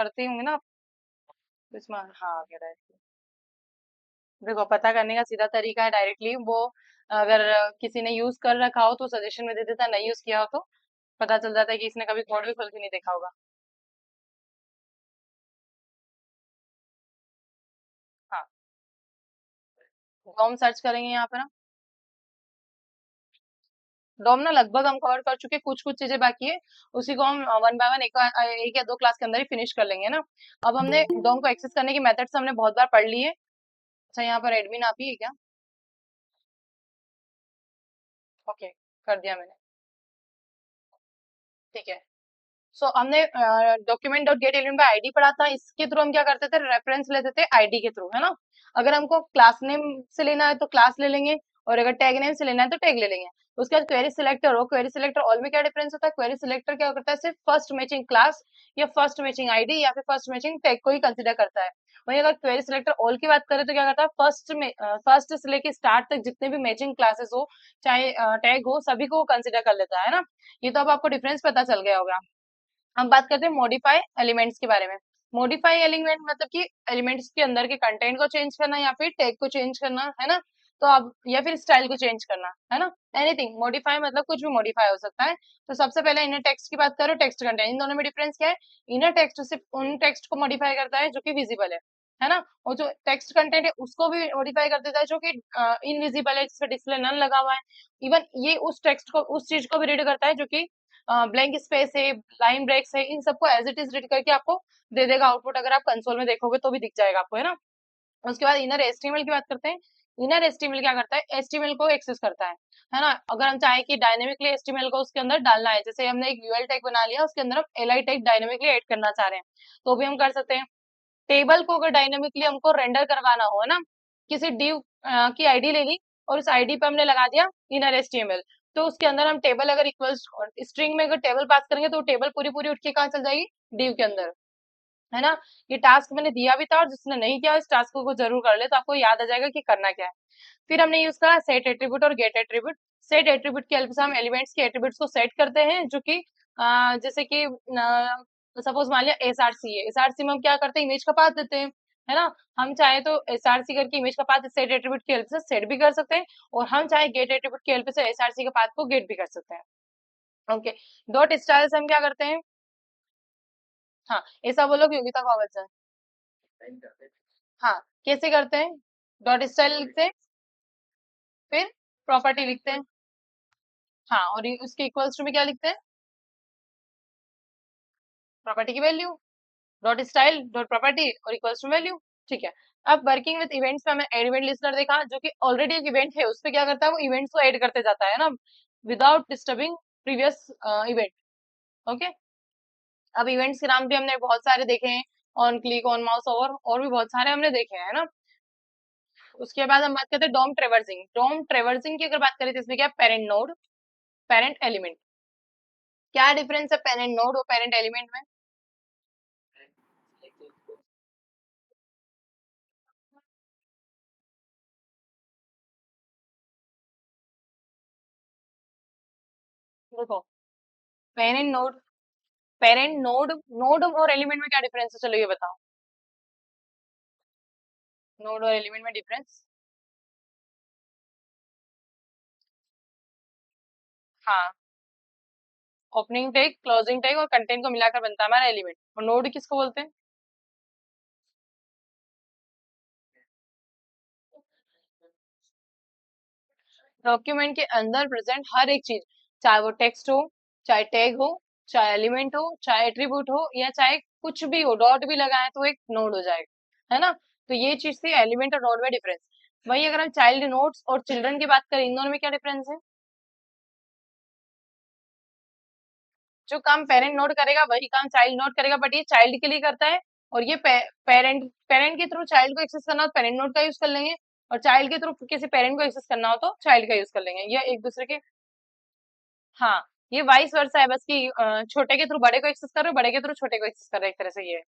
करते होंगे ना आप, तो इसमें हाँ आ गया डायरेक्टली। देखो पता करने का सीधा तरीका है डायरेक्टली वो, अगर किसी ने यूज कर रखा हो तो सजेशन में दे देता है, नहीं यूज किया हो तो पता चल जाता है कि इसने कभी कोड भी खोल के नहीं देखा होगा। हाँ, डॉम सर्च करेंगे यहाँ पे ना। डॉम ना लगभग हम कवर कर चुके हैं, कुछ कुछ चीजें बाकी है, उसी को हम वन बाय वन एक या दो क्लास के अंदर ही फिनिश कर लेंगे ना। अब हमने डॉम को एक्सेस करने की मेथड्स हमने बहुत बार पढ़ लिए। अच्छा यहाँ पर एडमिन आप ही है क्या? ओके, कर दिया मैंने। ठीक है। सो हमने document dot gate element by ID पढ़ा था, इसके थ्रू हम क्या करते थे, रेफरेंस लेते थे आईडी के थ्रू, है ना। अगर हमको क्लास नेम से लेना है तो क्लास ले लेंगे, और अगर टैग नेम से लेना है तो टैग ले लेंगे। उसके बाद क्वेरी सिलेक्टर हो, क्वेरी सिलेक्टर ऑल में क्या डिफरेंस होता है, क्वेरी सिलेक्टर क्या करता है, सिर्फ फर्स्ट मैचिंग क्लास या फर्स्ट मैचिंग आईडी या फिर फर्स्ट मैचिंग टैग को ही कंसिडर करता है। वहीं अगर क्वेरी सिलेक्टर ऑल की बात करें तो क्या करता है, फर्स्ट में फर्स्ट से लेके स्टार्ट तक जितने भी मैचिंग क्लासेस हो चाहे टैग हो सभी को कंसिडर कर लेता है ना। ये तो अब आपको डिफरेंस पता चल गया होगा। हम बात करते हैं मॉडिफाई एलिमेंट्स के बारे में। मॉडिफाई एलिमेंट मतलब कि एलिमेंट्स के अंदर के कंटेंट को चेंज करना या फिर टैग को चेंज करना, है ना। तो अब या फिर स्टाइल को चेंज करना, है ना। एनीथिंग मॉडिफाई मतलब कुछ भी मॉडिफाई हो सकता है। तो सबसे पहले इनर टेक्स्ट की बात करो, टेक्स्ट कंटेंट, इन दोनों में डिफरेंस क्या है। इनर टेक्स्ट सिर्फ उन टेक्स्ट को मॉडिफाई करता है जो कि विजिबल है ना। और जो टेक्स्ट कंटेंट है उसको भी मॉडिफाई कर देता है जो कि इनविजिबल है, जिसपे डिस्प्ले नन लगा हुआ है। इवन ये उस टेक्स्ट को उस चीज को भी रीड करता है जो कि ब्लैंक स्पेस है, लाइन ब्रेक्स है, इन सबको एज इट इज रीड करके आपको दे देगा आउटपुट, अगर आप कंसोल में देखोगे तो भी दिख जाएगा आपको, है ना। उसके बाद इनर एचटीएमएल की बात करते हैं। इनर एचटीएमएल क्या करता है, एचटीएमएल को एक्सेस करता है ना। अगर हम चाहें कि डायनेमिकली एचटीएमएल को उसके अंदर डालना है, जैसे हमने एक यूएल टैग बना लिया उसके अंदर हम एलआई टैग डायनेमिकली ऐड करना चाह रहे हैं, तो भी हम कर सकते हैं। टेबल को अगर डायनेमिकली हमको रेंडर करवाना हो, है ना, किसी डिव की आईडी ले ली और उस आईडी पे हमने लगा दिया इनर एचटीएमएल, तो उसके अंदर हम टेबल अगर इक्वल्स स्ट्रिंग में अगर टेबल पास करेंगे तो टेबल पूरी पूरी उठ के कहाँ चल जाएगी, डिव के अंदर, है ना। ये टास्क मैंने दिया भी था, और जिसने नहीं किया इस टास्क को जरूर कर ले तो आपको याद आ जाएगा कि करना क्या है। फिर हमने यूज करा सेट एट्रीब्यूट और गेट एट्रीब्यूट। सेट एट्रीब्यूट की हेल्प से हम एलिमेंट्स के एट्रीब्यूट्स को सेट करते हैं, जो कि जैसे कि सपोज मान लिया एसआरसी है, एसआरसी में हम क्या करते हैं, इमेज का पाथ देते हैं, है ना। हम चाहे तो एसआरसी करके इमेज का पाथ सेट एट्रीब्यूट की हेल्प से सेट भी कर सकते हैं, और हम चाहे गेट एट्रीब्यूट की हेल्प से एसआरसी के पाथ को गेट भी कर सकते हैं। ओके। डॉट स्टाइल से हम क्या करते हैं, हाँ ऐसा बोलो कि योगिता को आवाज है। हाँ, कैसे करते हैं, डॉट स्टाइल लिखते हैं, फिर प्रॉपर्टी लिखते हैं। हाँ, और उसके इक्वल्स टू में क्या लिखते हैं, प्रॉपर्टी की value, dot style dot property और इक्वल्स टू वैल्यू। ठीक है। अब वर्किंग विद इवेंट्स में हमें इवेंट लिस्टनर देखा, जो कि ऑलरेडी एक इवेंट है उस पे क्या करता है, वो इवेंट्स को ऐड करते जाता है ना, without disturbing previous event. Okay. अब इवेंट्स के नाम भी हमने बहुत सारे देखे हैं, ऑन क्लिक, ऑन माउस, और भी बहुत सारे हमने देखे हैं ना। उसके बाद हम बात करते हैं डॉम ट्रेवर्सिंग। डॉम ट्रेवर्सिंग की अगर बात करें तो इसमें क्या, पेरेंट नोड, पेरेंट एलिमेंट, क्या डिफरेंस है पेरेंट नोड और पेरेंट एलिमेंट में। देखो, parent node, parent node, node और एलिमेंट में क्या डिफरेंस है, चलो ये बताओ, नोड और एलिमेंट में डिफरेंस। हाँ, ओपनिंग टैग, क्लोजिंग टैग और कंटेंट को मिलाकर बनता है हमारा एलिमेंट, और नोड किसको बोलते हैं। डॉक्यूमेंट के अंदर प्रेजेंट हर एक चीज, चाहे वो टेक्स्ट हो, चाहे टैग हो, चाहे एलिमेंट हो, चाहे एट्रीब्यूट हो, या चाहे कुछ भी हो, डॉट भी लगाए तो एक नोड हो जाएगा, है ना। तो ये चीज थी एलिमेंट और नोड में डिफरेंस। वही अगर हम चाइल्ड नोड्स और चिल्ड्रन की बात करें, इन दोनों में क्या डिफरेंस है। जो काम पेरेंट नोट करेगा वही काम चाइल्ड नोट करेगा, बट ये चाइल्ड के लिए करता है, और ये पेरेंट पेरेंट के थ्रू चाइल्ड को एक्सेस करना हो तो पेरेंट नोट का यूज कर लेंगे, और चाइल्ड के थ्रू किसी पेरेंट को एक्सेस करना हो तो चाइल्ड का यूज कर लेंगे, ये एक दूसरे के। हाँ, ये वाइस वर्सा है, बस कि छोटे के थ्रू बड़े को एक्सेस कर रहे हो, बड़े के थ्रू छोटे को एक्सेस कर रहे हो, एक तरह से ये है।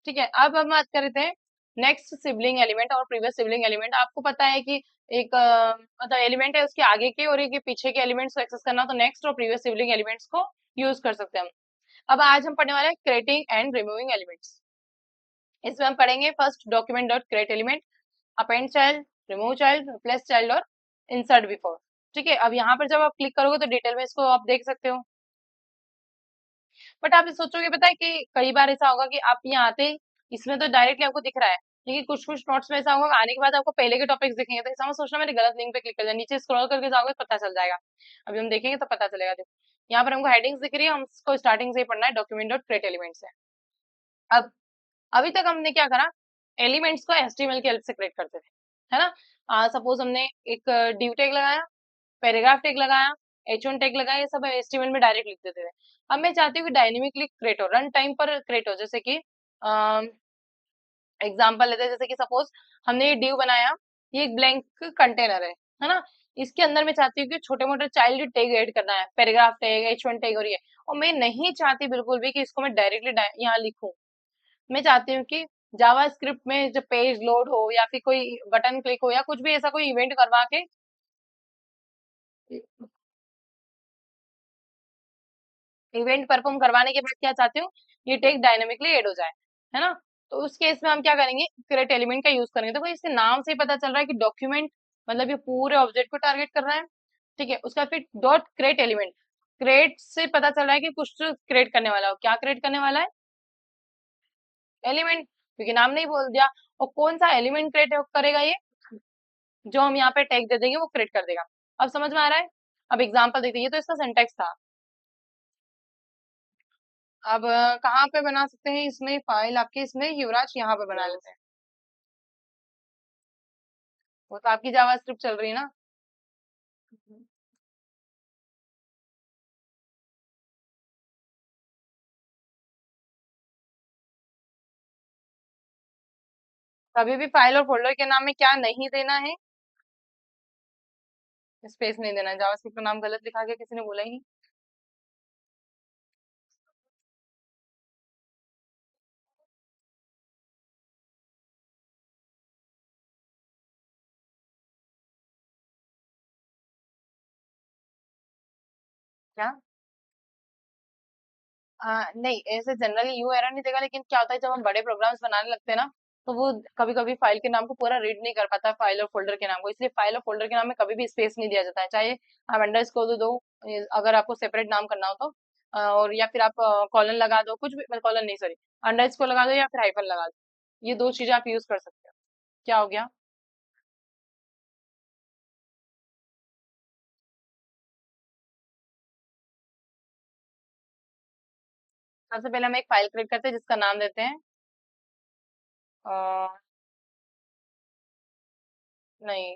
ठीक है, अब हम बात करते हैं नेक्स्ट सिबलिंग एलिमेंट और प्रीवियस सिबलिंग एलिमेंट। आपको पता है कि एक मतलब एलिमेंट है उसके आगे के और एक के पीछे के एलिमेंट्स को एक्सेस करना हो तो नेक्स्ट और प्रीवियस सिबलिंग एलिमेंट्स को यूज कर सकते हैं हम। अब आज हम पढ़ने वाले हैं क्रिएटिंग एंड रिमूविंग एलिमेंट्स। इसमें हम पढ़ेंगे first document dot create element, append child, remove child, replace child और इंसर्ट बिफोर। ठीक है, अब यहाँ पर जब आप क्लिक करोगे तो डिटेल में इसको आप देख सकते हो। बट आप ये सोचोगे पता है कि कई बार ऐसा होगा कि आप यहाँ आते ही इसमें तो डायरेक्टली आपको दिख रहा है, लेकिन कुछ कुछ नोट्स में ऐसा होगा आने के बाद आपको पहले के टॉपिक्स दिखेंगे तो ऐसा मत सोचना मैंने गलत लिंक पे क्लिक कर दिया, नीचे स्क्रॉल करके जाओगे तो पता चल जाएगा। अभी हम देखेंगे तो पता चलेगा। देखो यहाँ पर हमको हेडिंग्स दिख रही है, हमको स्टार्टिंग से ही पढ़ना है डॉक्यूमेंट डॉट क्रिएट एलिमेंट से। अब अभी तक हमने क्या करा, एलिमेंट्स को एचटीएमएल की हेल्प से क्रिएट करते थे, है ना। सपोज हमने एक डिव टैग लगाया, पैराग्राफ टैग लगाया, H1 टैग लगाया, ये सब एचटीएमएल में डायरेक्ट लिख देते थे। अब मैं चाहती हूँ कि डायनेमिकली क्रिएट हो, रन टाइम पर क्रिएट हो, जैसे कि एग्जाम्पल लेते हैं, जैसे कि सपोज हमने ये डिव बनाया, ये एक ब्लैंक कंटेनर है ना। इसके अंदर मैं चाहती हूँ कि छोटे मोटे चाइल्ड टैग ऐड करना है, पैराग्राफ टैग, H1 टैग और ये, और मैं नहीं चाहती बिल्कुल भी कि इसको मैं डायरेक्टली यहाँ लिखूं। मैं चाहती हूँ कि जावा स्क्रिप्ट में जब पेज लोड हो या फिर कोई बटन क्लिक हो या कुछ भी ऐसा कोई इवेंट करवा के इवेंट परफॉर्म करवाने के बाद क्या चाहती हूँ, ये टेक डायनेमिकली ऐड हो जाए, है ना। तो उस केस में हम क्या करेंगे, क्रिएट एलिमेंट का यूज करेंगे। देखो इसके नाम से ही पता चल रहा है कि डॉक्यूमेंट मतलब ये पूरे ऑब्जेक्ट को टारगेट कर रहा है। ठीक है, उसका फिर डॉट क्रिएट एलिमेंट, क्रिएट से पता चल रहा है कि कुछ क्रिएट करने वाला हो, क्या क्रिएट करने वाला है, एलिमेंट, क्योंकि नाम नहीं बोल दिया। और कौन सा एलिमेंट क्रिएट करेगा ये, जो हम यहाँ पे टैग दे देंगे वो क्रिएट कर देगा। अब समझ में आ रहा है। अब एग्जांपल देखते हैं, ये तो इसका सिंटेक्स था। अब कहाँ पे बना सकते हैं इसमें फाइल आपके, इसमें युवराज यहाँ पे बना लेते हैं। वो तो आपकी जावा स्क्रिप्ट चल रही है ना। कभी भी फाइल और फोल्डर के नाम में क्या नहीं देना है, स्पेस नहीं देना है। जावा स्क्रिप्ट का नाम गलत लिखा गया, किसी ने बोला ही नहीं। क्या नहीं, ऐसे जनरली यू एरर नहीं देगा, लेकिन क्या होता है जब हम बड़े प्रोग्राम्स बनाने लगते हैं ना, तो वो कभी कभी फाइल के नाम को पूरा रीड नहीं कर पाता, फाइल और फोल्डर के नाम को, इसलिए फाइल और फोल्डर के नाम में कभी भी स्पेस नहीं दिया जाता है, चाहे आप अंडरस्कोर दो, अगर आपको सेपरेट नाम करना हो तो, और या फिर आप कॉलन लगा दो, कुछ भी, कॉलन नहीं सॉरी, अंडरस्कोर लगा दो या फिर हाइफन लगा दो, ये दो चीजें आप यूज कर सकते हो। क्या हो गया। सबसे पहले हम एक फाइल क्रिएट करते हैं जिसका नाम देते हैं अ, नहीं,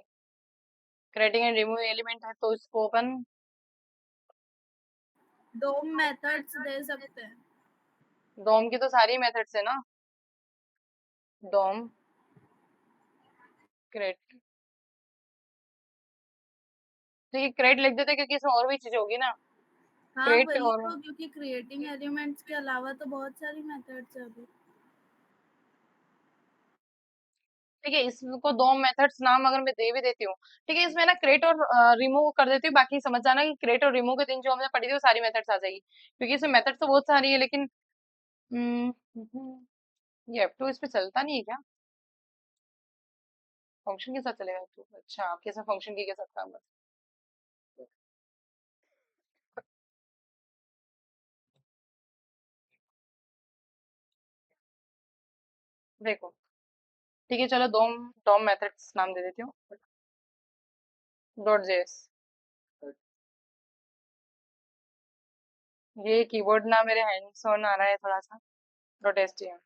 क्रिएटिंग एंड रिमूव एलिमेंट है तो इसको ओपन, दो मेथड्स दे सकते हैं। डोम की तो सारी मेथड्स है ना, डोम क्रिएट, तो ये क्रिएट लिख देते क्योंकि इसमें और भी चीजें होगी ना, हाँ क्रिएट वही और, तो, क्योंकि क्रिएटिंग एलिमेंट्स के अलावा तो बहुत सारी मेथड्स है अभी। ठीक है, इसको दो मेथड्स नाम अगर मैं दे भी देती हूँ, ठीक है, इसमें ना क्रिएट और रिमूव कर देती हूँ, बाकी समझ जाना कि क्रिएट और रिमूव के दिन जो हमने पढ़ी थी वो सारी मेथड्स आ जाएगी, क्योंकि इसमें मेथड्स तो बहुत सारी है, लेकिन ये F2 इस पे चलता नहीं है क्या, फंक्शन के साथ चलेगा F2, अच्छा आपके साथ फंक्शन की के साथ काम कर, देखो, ठीक है चलो डोम, डोम मेथड्स नाम दे देती हूँ, डॉट जेएस, ये कीबोर्ड ना मेरे हैंड्स ऑन आ रहा है थोड़ा सा, डॉट एचटीएम,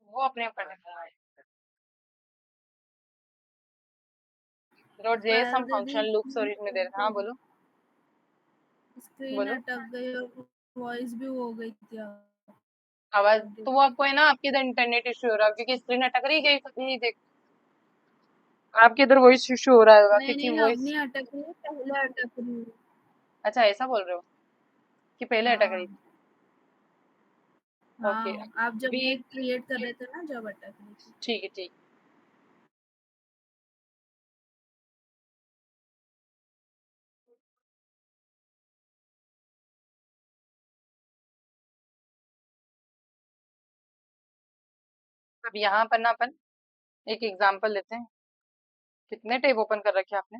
वो अपने ऊपर देखना है। डॉट जेएस फाइल हम दे दी फंक्शन लूप्स और इसमें दे रहे हैं। हाँ तो बोलो, स्क्रीन बोलो, अटक गई और वॉइस भी हो गई थी आवाज आगे। तो वो आपको है ना, आपके इधर इंटरनेट इश्यू हो रहा है क्योंकि स्क्रीन अटक रही है, ये देख, आपके इधर वॉइस इश्यू हो रहा होगा नहीं क्योंकि नहीं, अब वॉइस, नहीं अटक रही, पहले अटक रही है। अच्छा ऐसा बोल रहे हो कि पहले अटक रही हाँ थी। ओके, हाँ, आप जब अभी ये क्रिएट कर रहे थे ना, जब अटक रही थी। ठीक है, ठीक। अब यहाँ पर ना अपन एक एग्जांपल लेते हैं। कितने टेब ओपन कर रखे हैं आपने?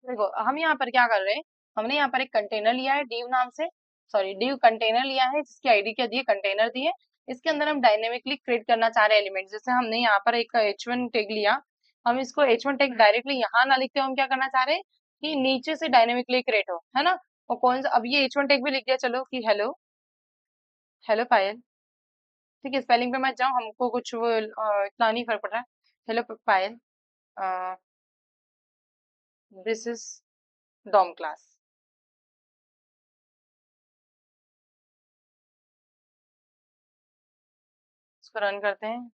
देखो हम यहाँ पर क्या कर रहे हैं, हमने यहाँ पर एक कंटेनर लिया है div नाम से, सॉरी div कंटेनर लिया है जिसकी आईडी क्या दी है, कंटेनर दी है। इसके अंदर हम डायनेमिकली क्रिएट करना चाह रहे हैं एलिमेंट। जैसे हमने यहाँ पर एक h1 टैग लिया, हम इसको h1 टैग डायरेक्टली यहाँ ना लिखते, हम क्या करना चाह रहे हैं कि नीचे से डायनेमिकली क्रिएट हो, है ना। और कौन सा, अब ये h1 टैग भी लिख दिया चलो कि हेलो, हेलो पायल। ठीक है, स्पेलिंग पे मत जाओ, हमको कुछ वो इतना नहीं फर्क पड़ रहा है। Hello Payal, this is DOM class. इसको रन करते हैं।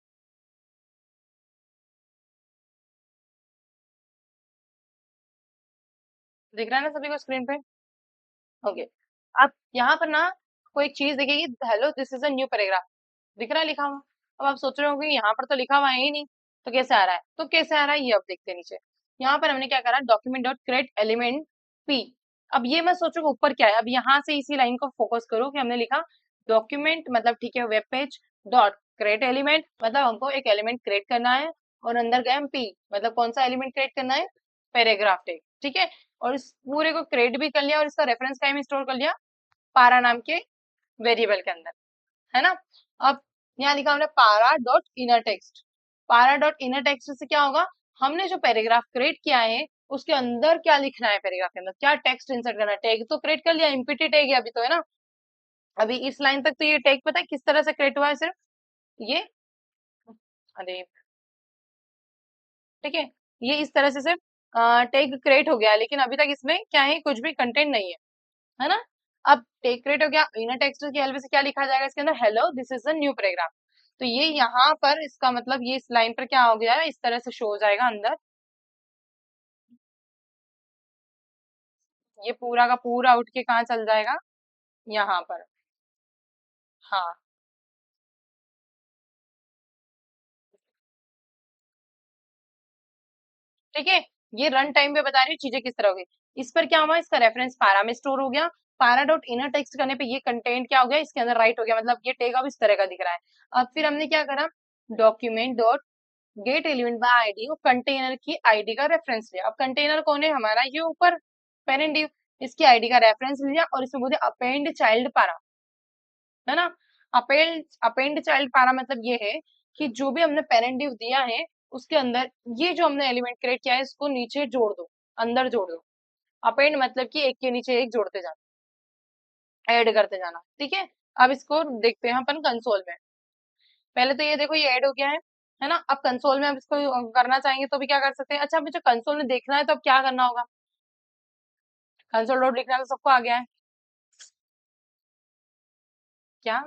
दिख रहा है ना सभी को स्क्रीन पे? ओके। अब यहाँ पर ना कोई एक चीज दिखेगी, hello this is a new paragraph, दिख रहा है लिखा हुआ। अब आप सोच रहे हो कि यहाँ पर तो लिखा हुआ है ही नहीं, तो कैसे आ रहा है? तो कैसे आ रहा है ये अब देखते हैं नीचे। यहाँ पर हमने क्या करा, document dot create element P. अब ये मैं सोचूंगा ऊपर क्या है, अब यहाँ से इसी लाइन को फोकस करो कि हमने लिखा डॉक्यूमेंट मतलब ठीक है web page dot create element, मतलब हमको एक एलिमेंट क्रिएट करना है। और अंदर गए हम पी, मतलब कौन सा एलिमेंट क्रिएट करना है, पैराग्राफ टेक, ठीक है। और इस पूरे को क्रिएट भी कर लिया और इसका रेफरेंस टाइम स्टोर कर लिया पारा नाम के वेरिएबल के अंदर, है ना। अब यहाँ लिखा हमने पारा डॉट इनर टेक्स्ट। पारा डॉट इनर टेक्स्ट से क्या होगा, हमने जो पैराग्राफ क्रिएट किया है उसके अंदर क्या लिखना है, पैराग्राफ के अंदर क्या टेक्स्ट इंसर्ट करना है। टैग तो क्रिएट कर लिया, एमपीटी टैग है अभी तो, है ना। अभी इस लाइन तक तो ये टैग पता है किस तरह से क्रिएट हुआ है, सिर्फ ये, अरे ठीक है, ये इस तरह से सिर्फ टैग क्रिएट हो गया है, लेकिन अभी तक इसमें क्या है, कुछ भी कंटेंट नहीं है ना। अब टेक क्रिएट हो गया, इनर टेक्स्ट की हेल्प से क्या लिखा जाएगा इसके अंदर, hello this is a new paragraph. तो ये यहाँ पर इसका मतलब ये इस लाइन पर क्या हो गया है, इस तरह से शो हो जाएगा अंदर। ये पूरा का पूरा उठ के कहाँ चल जाएगा, यहाँ पर। हाँ ठीक है, ये रन टाइम पे बता रही हूँ चीजें किस तरह होगी। इस पर क्या हुआ, इसका रेफरेंस पारा में स्टोर हो गया। पारा डॉट इनर टेक्स्ट करने पे ये कंटेंट क्या हो गया, इसके अंदर राइट हो गया, मतलब ये टैग अब इस तरह का दिख रहा है। अब फिर हमने क्या करा, document dot gate element by ID और कंटेनर की आईडी का रेफरेंस लिया। अब कंटेनर कौन है हमारा, ये ऊपर पेरेंट div, इसकी आईडी का रेफरेंस लिया और इसमें बोलते अपेंड चाइल्ड पारा, है ना। अपेंड अपेंड चाइल्ड पारा मतलब ये है कि जो भी हमने पेरेंट div दिया है उसके अंदर ये जो हमने एलिमेंट क्रिएट किया है इसको नीचे जोड़ दो, अंदर जोड़ दो। अपेंड मतलब कि एक के नीचे एक जोड़ते जाना, ऐड करते जाना, ठीक है। अब इसको देखते हैं अपन कंसोल में। पहले तो ये देखो ये ऐड हो गया है ना। अब कंसोल में अब इसको करना चाहेंगे तो भी क्या कर सकते हैं। अच्छा मुझे कंसोल में देखना है तो अब क्या करना होगा, कंसोल डॉट लिखना तो सबको आ गया है, क्या।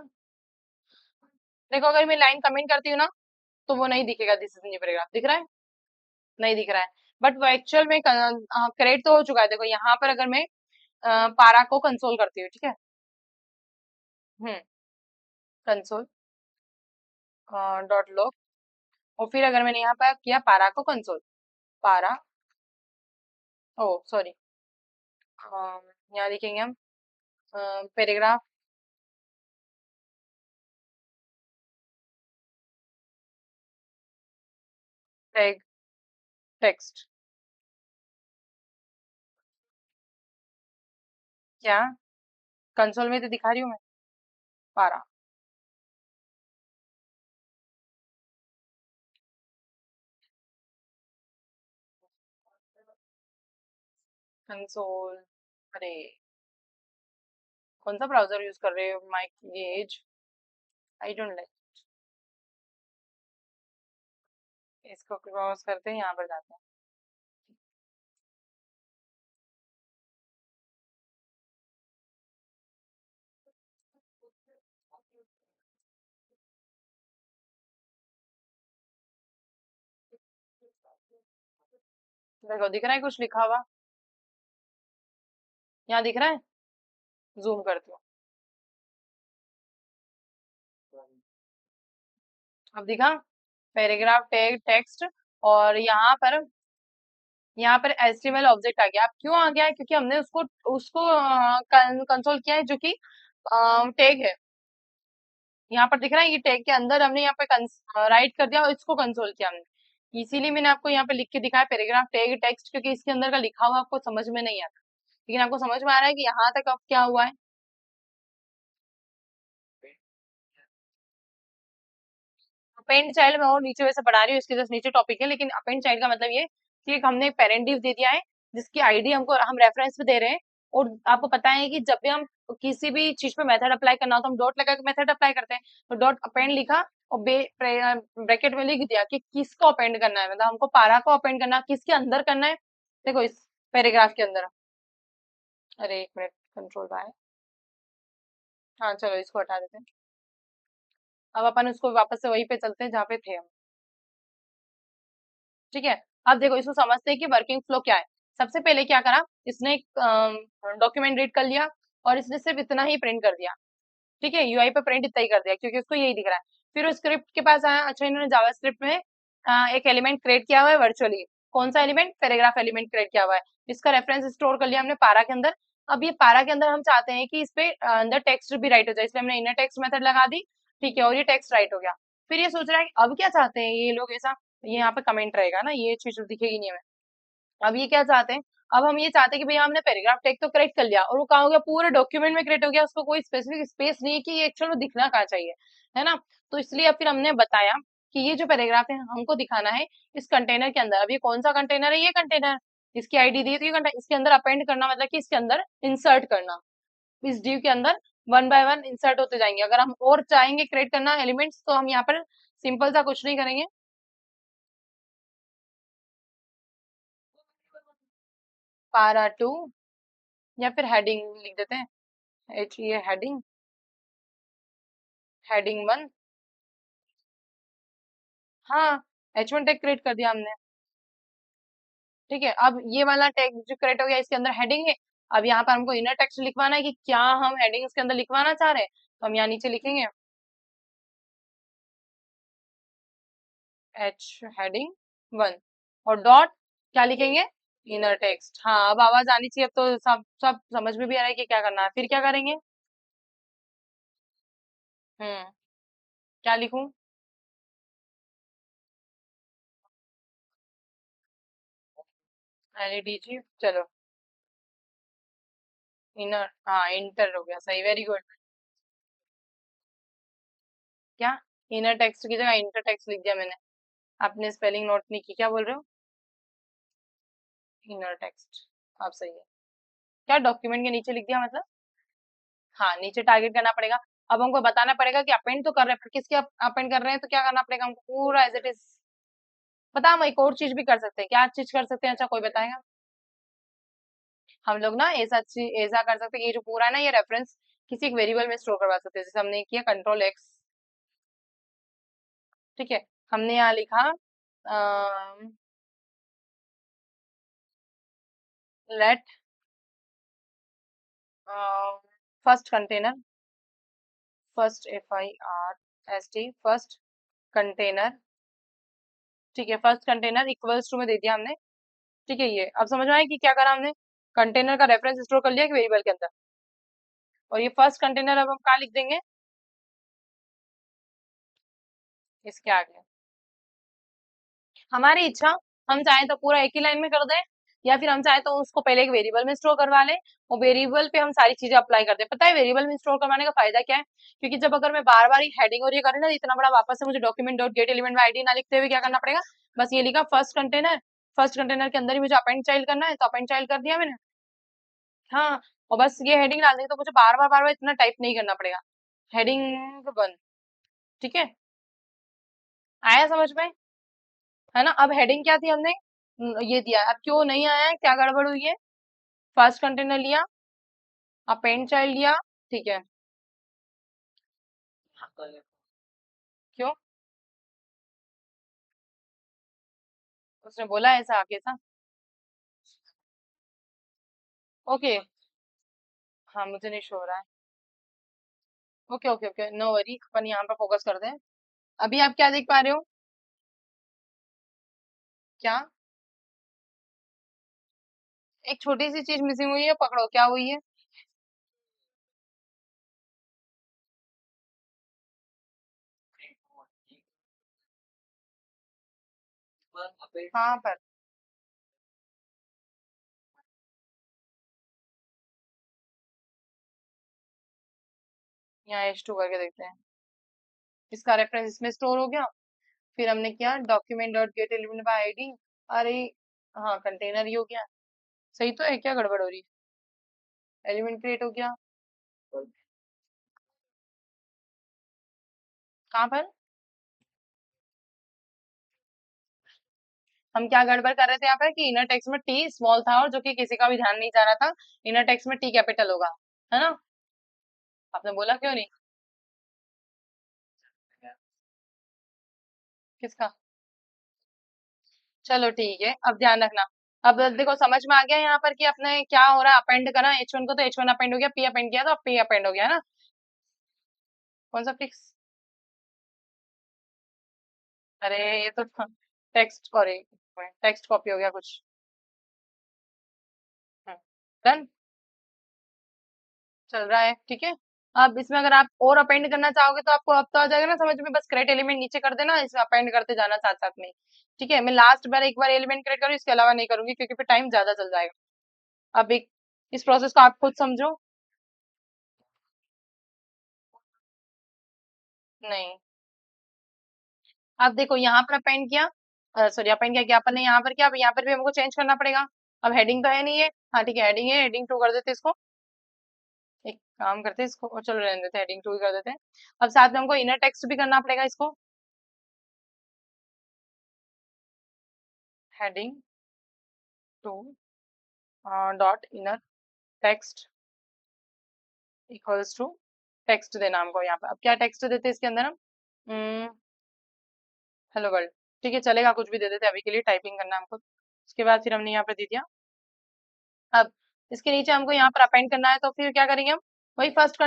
देखो अगर मैं लाइन कमेंट करती हूँ ना तो वो नहीं दिखेगा, दिस इज न्यू पैराग्राफ दिख रहा है, नहीं दिख रहा है। बट वो एक्चुअल में क्रिएट तो हो चुका है। देखो यहाँ पर अगर मैं पारा को कंसोल करती हूँ, ठीक है, कंसोल डॉट लॉग, और फिर अगर मैंने यहाँ पर किया पारा को कंसोल, पारा, ओ सॉरी, यहाँ लिखेंगे हम पैराग्राफ टैग टेक्स्ट, क्या कंसोल में तो दिखा रही हूँ मैं, पारा कंसोल। अरे कौन सा ब्राउजर यूज कर रहे हो, माइक गेज, आई डोंट लाइक। इसको क्रॉस करते हैं, यहाँ पर जाते हैं। देखो दिख रहा है कुछ लिखा हुआ, यहाँ दिख रहा है, जूम करती हूँ, अब दिखा। पैराग्राफ टैग टेक्स्ट, और यहाँ पर HTML ऑब्जेक्ट आ गया। अब क्यों आ गया है? क्योंकि हमने उसको उसको कंसोल किया है, जो कि टैग है। यहाँ पर दिख रहा है, ये टैग के अंदर हमने यहाँ पे राइट कर दिया और इसको कंसोल किया हमने। इसीलिए मैंने आपको यहाँ पे लिख के दिखाया पैराग्राफ टैग टेक्स्ट, क्योंकि इसके अंदर का लिखा हुआ आपको समझ में नहीं आता, लेकिन आपको समझ में आ रहा है कि यहाँ तक अब क्या हुआ है। अपेंड चाइल्ड मैं और नीचे वैसे पढ़ा रही हूँ, इसके जस्ट नीचे टॉपिक है, लेकिन अपेंड चाइल्ड का मतलब ये कि एक हमने पेरेंट डिव दे दिया है, जिसकी आईडी हमको हम रेफरेंस पे दे रहे हैं। और आपको पता है कि जब भी हम किसी भी चीज पे मेथड अप्लाई करना हो तो हम डॉट लगा के मेथड अप्लाई करते हैं। तो डॉट अपेंड लिखा और ब्रैकेट में लिख दिया कि किसको अपेंड करना है, मतलब हमको पारा को अपेंड करना है, किसके अंदर करना है। देखो इस पैराग्राफ के अंदर। अरे एक मिनट, कंट्रोल बाय। हाँ चलो इसको हटा देते हैं। अब अपन उसको वापस से वहीं पे चलते हैं जहाँ पे थे हम। ठीक है। अब देखो इसको समझते हैं कि वर्किंग फ्लो क्या है। सबसे पहले क्या करा, इसने एक डॉक्यूमेंट रीड कर लिया और इसने सिर्फ इतना ही प्रिंट कर दिया। ठीक है, यूआई पे प्रिंट इतना ही कर दिया क्योंकि उसको यही दिख रहा है। फिर उस स्क्रिप्ट के पास आया, अच्छा इन्होंने जावास्क्रिप्ट में एक एलिमेंट क्रिएट किया हुआ है वर्चुअली। कौन सा एलिमेंट? पैराग्राफ एलिमेंट क्रिएट किया हुआ है। इसका रेफरेंस स्टोर कर लिया हमने पारा के अंदर। अब ये पारा के अंदर हम चाहते हैं कि इस पे अंदर टेक्स्ट भी राइट हो जाए, इसलिए हमने इनर टेक्स्ट मेथड लगा दी। ठीक है, और ये टेक्स्ट राइट हो गया। फिर ये सोच रहा है कि अब क्या चाहते हैं ये लोग ऐसा, ये यहाँ पे कमेंट रहेगा ना, ये चीज दिखेगी नहीं हमें। अब ये क्या चाहते हैं, अब हम ये चाहते हैं कि भैया हमने पैराग्राफ टैग तो क्रिएट कर लिया और वो कहा हो गया पूरे डॉक्यूमेंट में क्रिएट हो गया, उसको कोई स्पेसिफिक स्पेस नहीं है कि ये एक्चुअल में दिखना कहाँ चाहिए, है ना। तो इसलिए अब फिर हमने बताया कि ये जो पैराग्राफ है हमको दिखाना है इस कंटेनर के अंदर। अब ये कौन सा कंटेनर है? ये कंटेनर, इसकी आईडी दी है तो ये कंटेनर, इसके अंदर अपेंड करना मतलब कि इसके अंदर इंसर्ट करना, इस डिव के अंदर वन बाय वन इंसर्ट होते जाएंगे। अगर हम और चाहेंगे क्रिएट करना एलिमेंट्स तो हम यहाँ पर सिंपल सा कुछ नहीं करेंगे। पारा टू, या फिर हेडिंग लिख देते हैं, एच ये हेडिंग, हेडिंग वन। हाँ, H1 टैग क्रिएट कर दिया हमने। ठीक है, अब ये वाला टैग जो क्रिएट हो गया इसके अंदर हेडिंग है। अब यहाँ पर हमको इनर टेक्स्ट लिखवाना है कि क्या हम हेडिंग इसके अंदर लिखवाना चाह रहे हैं, तो हम यहाँ नीचे लिखेंगे H हेडिंग वन, और डॉट क्या लिखेंगे? Inner text. हाँ अब आवाज आनी चाहिए, अब तो सब सब समझ में भी आ रहा है कि क्या करना है। फिर क्या करेंगे? हम्म, क्या लिखूं? LEDG, चलो इनर, हाँ इंटर हो गया, सही, वेरी गुड। क्या? इनर टेक्स्ट की जगह इंटर टेक्स्ट लिख दिया मैंने। आपने स्पेलिंग नोट नहीं की, क्या बोल रहे हो? इनर टेक्स्ट, आप सही है। क्या डॉक्यूमेंट के नीचे लिख दिया मतलब? हाँ नीचे टारगेट करना पड़ेगा। अब हमको बताना पड़ेगा कि अपेंड तो कर रहे हैं, पर किसके अपेंड कर रहे हैं, तो क्या करना पड़ेगा हमको पूरा एज इट इज। पता, हम एक और चीज भी कर सकते हैं। क्या चीज कर सकते हैं? अच्छा कोई बताएगा? हम लोग ना ऐसा ऐसा कर सकते हैं कि ये जो पूरा है ना, ये रेफरेंस किसी एक वेरिएबल में स्टोर करवा सकते हैं, जैसे हमने किया कंट्रोल X। ठीक है, हमने यहाँ लिखा let first container, first FIRST first container. ठीक है, फर्स्ट कंटेनर इक्वल्स टू में दे दिया हमने। ठीक है, ये अब समझ में आया कि क्या करा हमने, कंटेनर का रेफरेंस स्टोर कर लिया कि वेरिएबल के अंदर। और ये फर्स्ट कंटेनर अब हम कहाँ लिख देंगे? इसके आगे। हमारी इच्छा, हम चाहे तो पूरा एक ही लाइन में कर दें, या फिर हम चाहे तो उसको पहले एक वेरिएबल में स्टोर करवा लें और वेरिएबल पे हम सारी चीजें अप्लाई कर दें। पता है वेरिएबल में स्टोर करवाने का फायदा क्या है? क्योंकि जब अगर मैं बार बार हेडिंग और ये करें ना, तो इतना बड़ा वापस से मुझे डॉक्यूमेंट डॉट गेट एलिमेंट में आईडी ना लिखते हुए क्या करना पड़ेगा, बस ये लिखा फर्स्ट कंटेनर, फर्स्ट कंटेनर के अंदर ही मुझे अपेंड चाइल्ड करना है, तो अपेंड चाइल्ड कर दिया मैंने। हाँ, और बस ये हेडिंग डाल दी तो मुझे बार बार इतना टाइप नहीं करना पड़ेगा। Heading one. ठीक है, आया समझ में? है ना। अब हेडिंग क्या थी हमने, ये दिया। अब क्यों नहीं आया है, क्या गड़बड़ हुई है? फर्स्ट कंटेनर लिया, अपेंड चाइल्ड लिया। ठीक है, क्यों? उसने बोला ऐसा आगे था। ओके, हाँ मुझे नहीं शो हो रहा है। Okay okay okay, no worry, अपन यहाँ पर फोकस करते हैं। अभी आप क्या देख पा रहे हो? क्या? एक छोटी सी चीज मिसिंग हुई है, पकड़ो क्या हुई है। कहाँ पर? यहाँ H2 करके देखते हैं। इसका रेफरेंस इसमें स्टोर हो गया। फिर हमने किया document dot gate element by ID. अरे, हाँ कंटेनर ही हो गया। सही तो है, क्या गड़बड़ हो रही है? एलिमेंट क्रिएट हो गया। कहाँ पर? हम क्या गड़बड़ कर रहे थे यहाँ पर कि इनर टेक्स्ट में टी स्मॉल था, और जो कि किसी का भी ध्यान नहीं जा रहा था। इनर टेक्स्ट में टी कैपिटल होगा, है ना? आपने बोला क्यों नहीं? किसका? चलो ठीक है, अब ध्यान रखना। अब देखो समझ में आ गया यहाँ पर कि अपने क्या हो रहा है, अपेंड करा H1 को तो H1 अपेंड हो गया, P अपेंड किया तो अब P अपेंड हो गया, है ना? कौन सा फिक्स? अरे ये तो टेक्स्ट, और टेक्स्ट कॉपी हो गया कुछ। डन। चल रहा है, ठीक है। अब इसमें अगर आप और अपेंड करना चाहोगे तो आपको अब तो आ जाएगा ना समझ में, बस क्रिएट एलिमेंट नीचे कर देना, इसमें अपेंड करते जाना साथ साथ में। ठीक है, मैं लास्ट बार एक बार एलिमेंट क्रिएट करूँ, इसके अलावा नहीं करूंगी क्योंकि फिर टाइम ज्यादा चल जाएगा। अब एक इस प्रोसेस को आप खुद समझो। नहीं, अब देखो यहाँ पर अपेंड किया, सॉरी अपेंड किया, अपन ने यहाँ पर किया, अब यहाँ पर भी हमको चेंज करना पड़ेगा। अब हेडिंग तो है नहीं है, हाँ ठीक है हेडिंग है, हेडिंग 2 कर देते इसको। एक काम करते हैं इसको, और चलो रहने देते हैं, हेडिंग 2 ही कर देते हैं। अब साथ में हमको इनर टेक्स्ट भी करना पड़ेगा इसको। Heading 2 dot inner text equals to text देना हमको यहाँ पर। अब क्या टेक्स्ट देते हैं इसके अंदर हम? Hello world. ठीक है चलेगा, कुछ भी दे देते हैं अभी के लिए, टाइपिंग करना है हमको। उसके बाद फिर हमने यहाँ पे दे दिया। अब इसके नीचे हमको यहाँ पर अपेंड करना है, तो फिर क्या करेंगे हम? वही first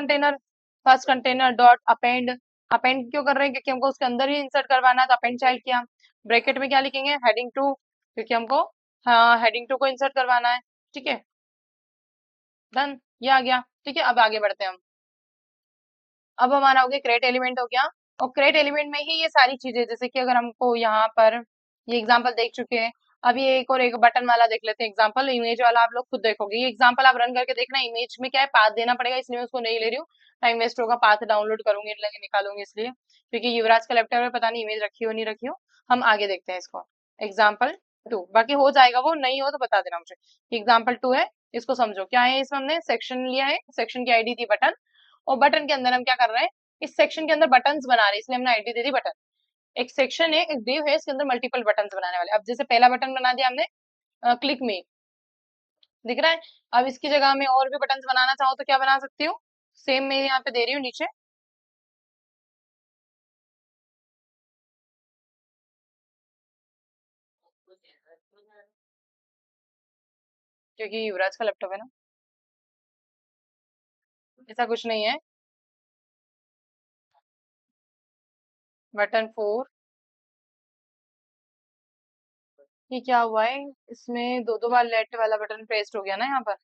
container dot append. Append क्यों कर रहे हैं? क्योंकि हमको उसके अंदर ही इंसर्ट करवाना है, तो अपेंड चाइल्ड किया। ब्रैकेट में क्या लिखेंगे? हेडिंग 2, क्योंकि हमको हाँ हेडिंग 2 को इंसर्ट करवाना है। ठीक है, डन, ये आ गया। ठीक है, अब आगे बढ़ते हैं हम। अब हमारा हो गया क्रिएट एलिमेंट हो गया। और क्रिएट एलिमेंट में ही ये सारी चीजें, जैसे कि अगर हमको यहाँ पर ये एग्जांपल देख चुके हैं। अब ये एक और एक बटन वाला देख लेते हैं एग्जांपल, इमेज वाला आप लोग खुद देखोगे। ये एग्जांपल आप रन करके देखना, इमेज में क्या है, पाथ देना पड़ेगा, इसलिए मैं उसको नहीं ले रही हूँ। टाइम वेस्ट होगा, पाथ डाउनलोड करूंगी निकालूंगी इसलिए, क्योंकि युवराज का लैपटॉप में पता नहीं इमेज रखी हो नहीं रखी हो। हम आगे देखते हैं इसको। एग्जाम्पल 2, बाकी हो जाएगा, वो नहीं हो तो बता देना मुझे। एग्जाम्पल 2 है, इसको समझो। क्या है इसमें? हमने सेक्शन लिया है, सेक्शन की आईडी थी बटन, और बटन के अंदर हम क्या कर रहे हैं? इस सेक्शन के अंदर बटन्स बना रहे हैं, इसलिए हमने आईडी दे दी बटन। एक सेक्शन है, एक div है, इसके अंदर मल्टीपल बटन्स बनाने वाले। अब जैसे पहला बटन बना दिया हमने, क्लिक में, दिख रहा है। अब इसकी जगह में और भी बटन्स बनाना चाहो तो क्या बना सकती हूँ? सेम मैं यहाँ पे दे रही हूँ नीचे। क्योंकि युवराज का लैपटॉप है ना, ऐसा कुछ नहीं है। बटन 4, ये क्या हुआ है? इसमें दो दो बार लेट वाला बटन पेस्ट हो गया ना यहाँ पर।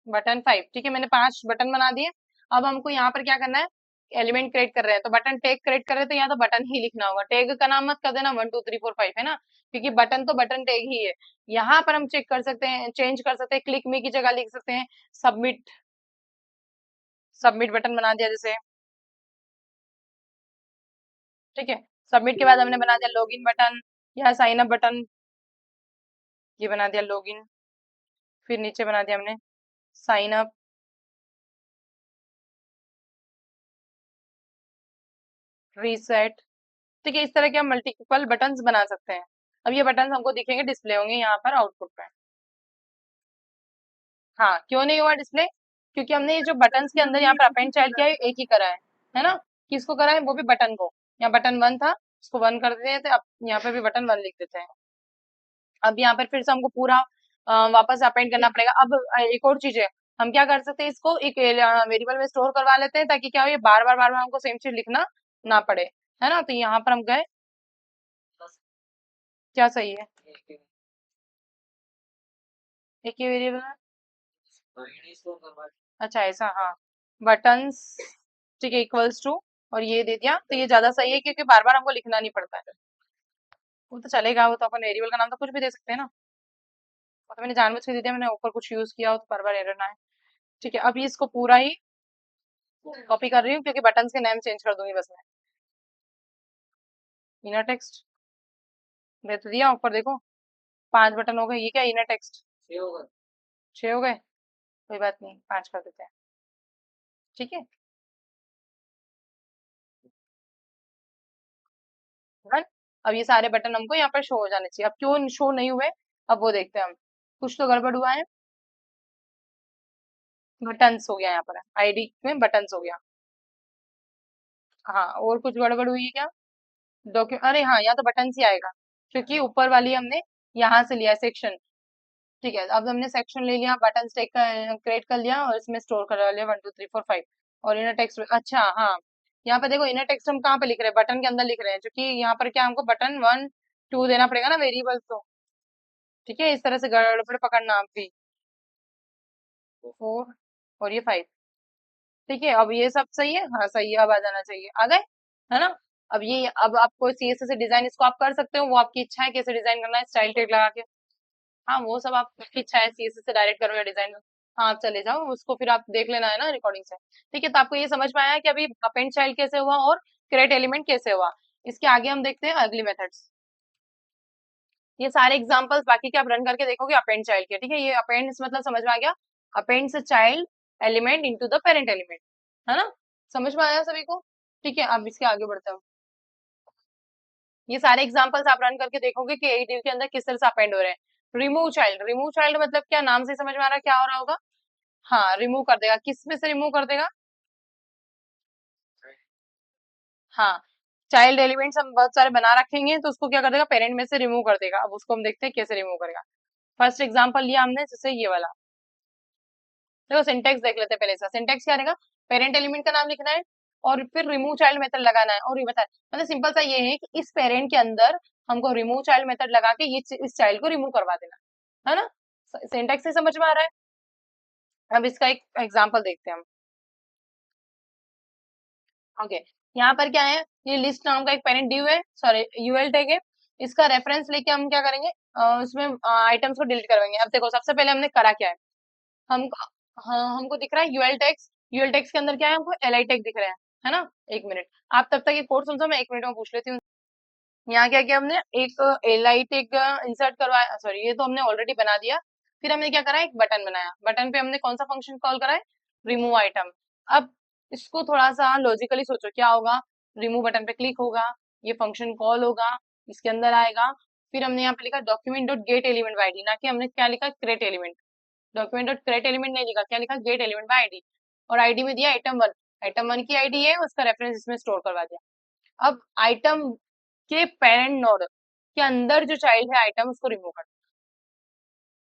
बटन 5, ठीक है, मैंने 5 बटन बना दिए। अब हमको यहाँ पर क्या करना है? एलिमेंट क्रिएट कर रहे हैं, तो बटन टैग क्रिएट कर रहे हैं, तो यहाँ तो बटन ही लिखना होगा, टैग का नाम मत कर देना 1 2 3 4 5, है ना? क्योंकि बटन तो बटन टैग ही है। यहाँ पर हम चेक कर सकते हैं, चेंज कर सकते हैं, क्लिक मी की जगह लिख सकते हैं सबमिट। सबमिट बटन बना दिया जैसे। ठीक है, सबमिट के बाद हमने बना दिया लॉगिन बटन या साइन अप बटन, ये बना दिया लॉगिन। फिर नीचे बना दिया हमने साइन अप, रीसेट। ठीक है, इस तरह के हम मल्टीपल बटन्स बना सकते हैं। अब ये बटन्स हमको दिखेंगे, डिस्प्ले होंगे यहाँ पर आउटपुट पे। हाँ, क्यों नहीं हुआ डिस्प्ले? क्योंकि हमने ये जो बटन्स के अंदर यहाँ पर अपेंड चाइल्ड किया है, एक ही करा है ना? किसको करा है? वो भी बटन को। यहाँ बटन 1 था, उसको 1 कर देते हैं, अब यहाँ पे भी बटन 1 लिख देते हैं। अब यहाँ पर फिर से हमको पूरा वापस अपेंड करना पड़ेगा। अब एक और चीज है, हम क्या कर सकते हैं, इसको एक वेरिएबल में स्टोर करवा लेते हैं, ताकि क्या हो, ये बार बार हमको सेम चीज लिखना ना पड़े, है ना? तो यहाँ पर हम गए, क्या सही है? एक ही वेरिएबल है। अच्छा ऐसा, हाँ। बटन्स, ठीक है, इक्वल्स टू, और ये दे दिया तो ये ज्यादा सही है क्योंकि बार बार हमको लिखना नहीं पड़ता है। वो तो चलेगा, वो तो अपन वेरिएबल का नाम तो कुछ भी दे सकते हैं ना। वो तो मैंने जानबूझ के दे दिया, मैंने ऊपर कुछ यूज किया हो तो बार बार एरर ना आए। ठीक है, अब ये इसको पूरा ही कॉपी कर रही हूँ क्योंकि बटन्स के नेम चेंज कर दूंगी बस मैं। इनर टेक्स्ट दे तो दिया, ऊपर देखो 5 बटन हो गए। ये क्या इनर टेक्स्ट? 6 हो गए, कोई बात नहीं, 5 कर देते हैं। ठीक है, डन। अब ये सारे बटन हमको यहाँ पर शो हो जाने चाहिए। अब क्यों शो नहीं हुए, अब वो देखते हैं हम। कुछ तो गड़बड़ हुआ है। बटन्स हो गया यहाँ पर, आईडी में बटन्स हो गया। हाँ, और कुछ गड़बड़ हुई है क्या? अरे हाँ, यहाँ तो बटन्स ही आएगा क्योंकि ऊपर वाली हमने यहाँ से लिया सेक्शन। ठीक है, अब हमने सेक्शन ले लिया, बटन टेक क्रिएट कर लिया और इसमें स्टोर करा लिया 1 2 3 4 5। और इनर टेक्स्ट, अच्छा हाँ, यहाँ पे देखो इनर टेक्स्ट हम कहाँ पे लिख रहे हैं? बटन के अंदर लिख रहे हैं, क्योंकि यहाँ पर क्या हमको बटन 1 2 देना पड़ेगा ना वेरिएबल तो। ठीक है, इस तरह से गड़बड़ पकड़ना आप भी। 4 और ये 5। ठीक है, अब ये सब सही है, हाँ सही है, अब आ जाना चाहिए, आ गए, है ना। अब ये, अब आपको सीएसएस से डिजाइन इसको आप कर सकते हो, वो आपकी इच्छा है कैसे डिजाइन करना है, स्टाइल टैग लगा के। हाँ, वो सब आपकी इच्छा है, सीएसएस से डायरेक्ट करो या डिजाइन। हाँ, आप चले जाओ, उसको फिर आप देख लेना है ना रिकॉर्डिंग से। ठीक है, तो आपको ये समझ में आया कि अभी अपेंड चाइल्ड कैसे हुआ और क्रिएट एलिमेंट कैसे हुआ। इसके आगे हम देखते हैं अगली मेथड्स। ये सारे एग्जांपल्स बाकी के आप रन करके देखोगे अपेंड चाइल्ड के। ठीक है, ये अपेंड मतलब समझ में आ गया, happens child element into the parent element, है ना। समझ में आया सभी को? ठीक है, अब इसके आगे बढ़ते हैं। ये सारे एग्जांपल्स आप रन करके देखोगे कि एडीयू के अंदर किस तरह से अपेंड हो रहे हैं। रिमूव चाइल्ड, रिमूव चाइल्ड मतलब क्या, नाम से ही समझ में आ रहा है क्या हो रहा होगा। हाँ, रिमूव कर देगा, किस में से रिमूव कर देगा? हाँ, चाइल्ड एलिमेंट्स हम बहुत सारे बना रखेंगे तो उसको क्या कर देगा, पेरेंट में से रिमूव कर देगा। अब उसको हम देखते हैं कैसे रिमूव करेगा। फर्स्ट एग्जांपल लिया हमने, जैसे ये वाला। देखो सिंटेक्स देख लेते हैं पहले। इसका सिंटेक्स क्या रहेगा? पेरेंट एलिमेंट का नाम लिखना है और फिर रिमूव चाइल्ड मेथड लगाना है, और ये बता, मतलब सिंपल सा ये है कि इस पेरेंट के अंदर हमको रिमूव चाइल्ड मेथड लगा के ये इस चाइल्ड को रिमूव करवा देना है ना। सिंटेक्स से समझ में आ रहा है। अब इसका एक एग्जांपल देखते हैं हम। ओके, यहाँ पर क्या है, ये लिस्ट नाम का एक पेरेंट ड्यू है, सॉरी यूएल टैग है। इसका रेफरेंस लेके हम क्या करेंगे, उसमें आइटम्स को डिलीट करवाएंगे। अब देखो सबसे पहले हमने करा क्या है, हम, हाँ हमको दिख रहा है यूएल टैग्स। यूएल टैग्स के अंदर क्या है, हमको एलआई टैग दिख रहे हैं, है ना। एक मिनट, आप तब तक ये कोड सुन, मैं 1 मिनट में पूछ लेती हूँ। यहाँ क्या किया हमने, एक एलआई टैग इंसर्ट करवाया, सॉरी ये तो हमने ऑलरेडी बना दिया। फिर हमने क्या करा, एक बटन बनाया, बटन पे हमने कौन सा फंक्शन कॉल करा है, रिमूव आइटम। अब इसको थोड़ा सा लॉजिकली सोचो, क्या होगा, रिमूव बटन पे क्लिक होगा, ये फंक्शन कॉल होगा, इसके अंदर आएगा। फिर हमने यहाँ पे लिखा document dot gate element by ID, ना कि हमने क्या लिखा, create element. Document dot create element नहीं लिखा, क्या लिखा, गेट एलिमेंट बाई आईडी। और आईडी में दिया आइटम 1, आइटम 1 की आईडी है, उसका रेफरेंस इसमें स्टोर करवा दिया। अब आइटम के पेरेंट नोड के अंदर जो चाइल्ड है आइटम, उसको रिमूव कर,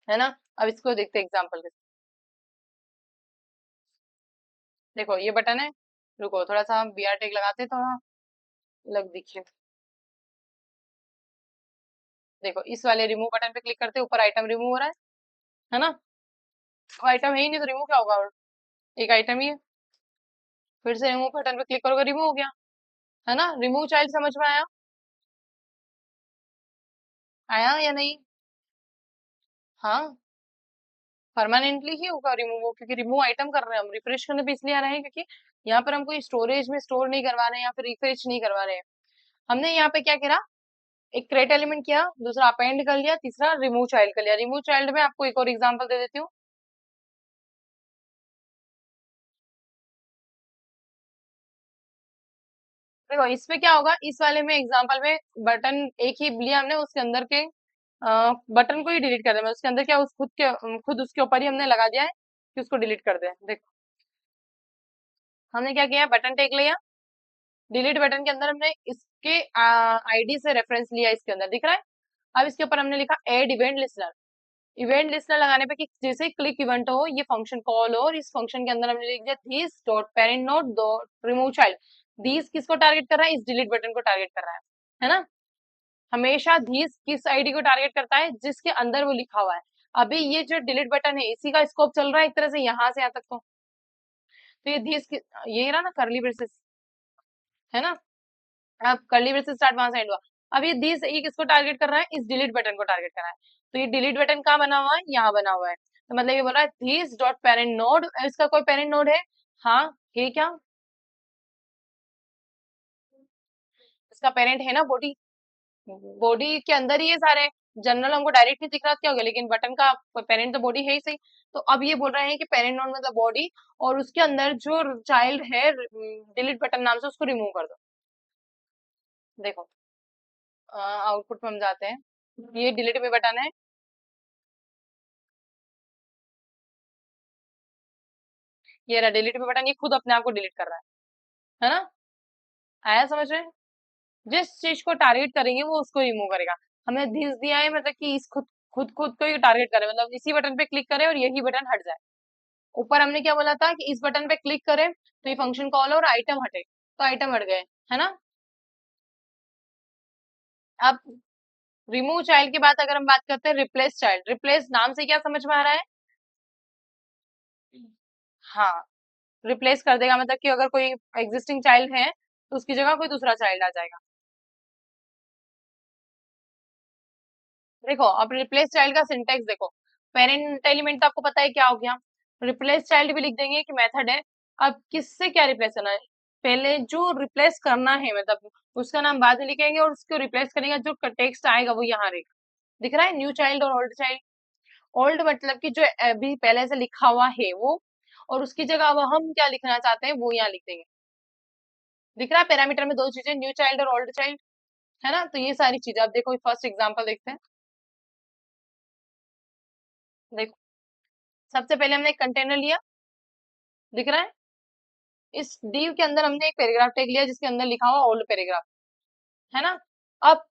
है ना। अब इसको देखते हैं एग्जांपल के साथ। देखो ये बटन है, रुको थोड़ा सा हम बीआर टेक लगाते हैं, थोड़ा लग दिखे। देखो इस वाले रिमूव बटन पे क्लिक करते हैं, ऊपर आइटम रिमूव हो रहा है ना। आइटम है ही नहीं तो रिमूव क्या होगा, और एक आइटम ही है। फिर से रिमूव बटन पे क्लिक करोगे, रिमूव हो गया, है ना। रिमूव चाइल्ड समझ में आया, आया या नहीं? हाँ, परमानेंटली ही होगा रिमूव, क्योंकि रिमूव आइटम कर रहे हैं हम, रिफ्रेश करने पे इसलिए आ रहे हैं क्योंकि यहाँ पर हम कोई स्टोरेज में स्टोर नहीं करवा रहे हैं या फिर रिफ्रेश नहीं करवा रहे हैं। हमने यहाँ पे क्या करा, एक क्रिएट एलिमेंट किया, दूसरा अपेंड कर लिया, तीसरा रिमूव चाइल्ड कर लिया। रिमूव चाइल्ड में आपको एक और एग्जांपल दे देती हूँ। देखो इसमें क्या होगा, इस वाले में एग्जांपल में बटन एक ही लिया हमने, उसके अंदर के बटन को ही डिलीट कर देना। उसके अंदर क्या, उस खुद उसके ऊपर ही हमने लगा दिया है कि उसको डिलीट कर दे। देखो हमने क्या किया, बटन टेक लिया, डिलीट बटन के अंदर हमने इसके आईडी से रेफरेंस लिया, इसके अंदर दिख रहा है। अब इसके ऊपर हमने लिखा add event listener. Event listener लगाने पे कि जैसे क्लिक इवेंट हो, ये फंक्शन कॉल हो, और इस फंक्शन के अंदर हमने लिख दिया this dot parent note dot remove child. This किसको टारगेट कर रहा है, इस डिलीट बटन को टारगेट कर रहा है ना। हमेशा धीस किस आईडी को टारगेट करता है, जिसके अंदर वो लिखा हुआ है। अभी ये जो डिलीट बटन है इसी का स्कोप चल रहा है एक तरह से यहाँ से यहाँ तक। तो ये धीस ये रहा ना करली ब्रेसेस, है ना। अब करली ब्रेसेस स्टार्ट वहां से एंड हुआ। अब ये दिस ये किसको टारगेट कर रहा है, इस डिलीट बटन को टारगेट कर रहा है। तो ये डिलीट बटन कहाँ बना हुआ है, यहाँ बना हुआ है। तो मतलब ये बोल रहा है दिस डॉट पेरेंट नोड, इसका कोई पेरेंट नोड है। हाँ, ये क्या, इसका पेरेंट है ना बॉडी। बॉडी के अंदर ही ये सारे, जनरल हमको डायरेक्ट नहीं दिख रहा क्या हो गया, लेकिन बटन का पेरेंट तो बॉडी है ही सही। तो अब ये बोल रहे हैं कि पेरेंट नोड मतलब बॉडी, और उसके अंदर जो चाइल्ड है डिलीट बटन नाम से, उसको रिमूव कर दो। देखो आउटपुट में हम जाते हैं, ये डिलीट पे बटन है, ये रहा डिलीट पे बटन, ये खुद अपने आप को डिलीट कर रहा है ना। आया समझ में। जिस चीज को टारगेट करेंगे वो उसको रिमूव करेगा। हमने दिस दिया है मतलब कि इस खुद खुद खुद को ही टारगेट करे, मतलब इसी बटन पे क्लिक करे और यही बटन हट जाए। ऊपर हमने क्या बोला था कि इस बटन पे क्लिक करें तो ये फंक्शन कॉल और आइटम हटे, तो आइटम हट गए, है ना। अब रिमूव चाइल्ड के बाद अगर हम बात करते हैं रिप्लेस चाइल्ड, रिप्लेस नाम से क्या समझ में आ रहा है। हाँ, रिप्लेस कर देगा, मतलब कि अगर कोई एग्जिस्टिंग चाइल्ड है तो उसकी जगह कोई दूसरा चाइल्ड आ जाएगा। देखो अब रिप्लेस चाइल्ड का सिंटेक्स देखो, पेरेंट एलिमेंट तो आपको पता है क्या हो गया, रिप्लेस चाइल्ड भी लिख देंगे कि मेथड है। अब किससे क्या रिप्लेस करना है, पहले जो रिप्लेस करना है मतलब उसका नाम बाद में लिखेंगे, और उसको रिप्लेस करेंगे, जो टेक्स्ट आएगा वो यहाँ रहेगा। दिख रहा है न्यू चाइल्ड और ओल्ड चाइल्ड। ओल्ड मतलब कि जो अभी पहले से लिखा हुआ है वो, और उसकी जगह अब हम क्या लिखना चाहते हैं वो यहाँ लिख देंगे। दिख रहा है पैरामीटर में दो चीजें, न्यू चाइल्ड और ओल्ड चाइल्ड, है ना। तो ये सारी चीजें, अब देखो फर्स्ट एग्जांपल देखते हैं। देखो सबसे पहले हमने एक कंटेनर लिया, दिख रहा है, इस div के अंदर हमने एक पैराग्राफ टैग लिया जिसके अंदर लिखा हुआ ओल्ड पैराग्राफ, है ना। अब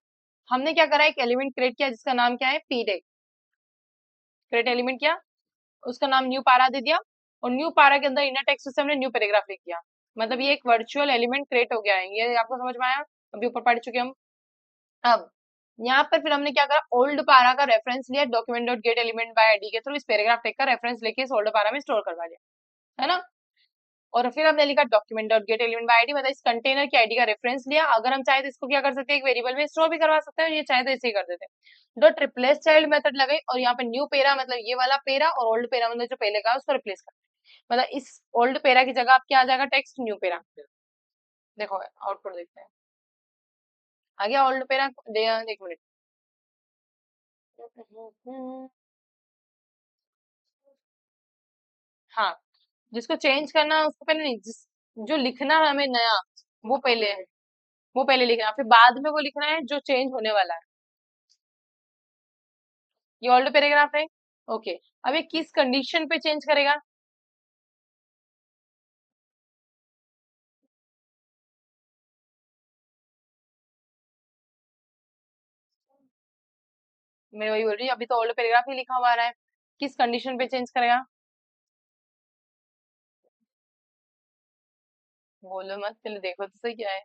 हमने क्या करा, एक एलिमेंट क्रिएट किया जिसका नाम क्या है पी टैग, क्रिएट एलिमेंट किया, उसका नाम न्यू पारा दे दिया, और न्यू पारा के अंदर इनर टेक्स्ट से हमने न्यू पैराग्राफ लिख दिया। मतलब ये एक वर्चुअल एलिमेंट क्रिएट हो गया है, ये आपको समझ में आया, अभी ऊपर पढ़ चुके हम। अब यहाँ पर फिर हमने क्या करा, ओल्ड पारा का रेफरेंस लिया, document dot gate element by ID के थ्रू इस पैराग्राफ टैग का रेफरेंस लेके इस ओल्ड पारा में स्टोर करवा लिया, है ना। और फिर हमने लिखा document dot gate element by ID, मतलब इस कंटेनर की आईडी का रेफरेंस लिया। अगर हम चाहे तो इसको क्या कर सकते हैं, एक वेरिएबल में स्टोर भी करवा सकते हैं, ये चाहे तो ऐसे ही कर देते हैं। डॉट रिप्लेस चाइल्ड मेथड लगे, और यहाँ पे न्यू पेरा मतलब ये वाला पेरा, और ओल्ड पेरा मतलब जो पहले का उसको रिप्लेस कर, मतलब इस ओल्ड पेरा की जगह आप क्या आ जाएगा, टेक्स्ट न्यू पेरा। देखो आउटपुट देखते हैं, आ गया ओल्ड पेरा। एक मिनट, हाँ, जिसको चेंज करना है उसको पहले नहीं, जिस जो लिखना है हमें नया, वो पहले है, वो पहले लिखना है, फिर बाद में वो लिखना है जो चेंज होने वाला है। ये ओल्ड पैराग्राफ है, ओके। अब ये किस कंडीशन पे चेंज करेगा, मैं वही बोल रही हूँ, अभी तो ओल्ड पैराग्राफ ही लिखा हुआ आ रहा है, किस कंडीशन पे चेंज करेगा। बोलो मत, पहले देखो तो सही क्या है।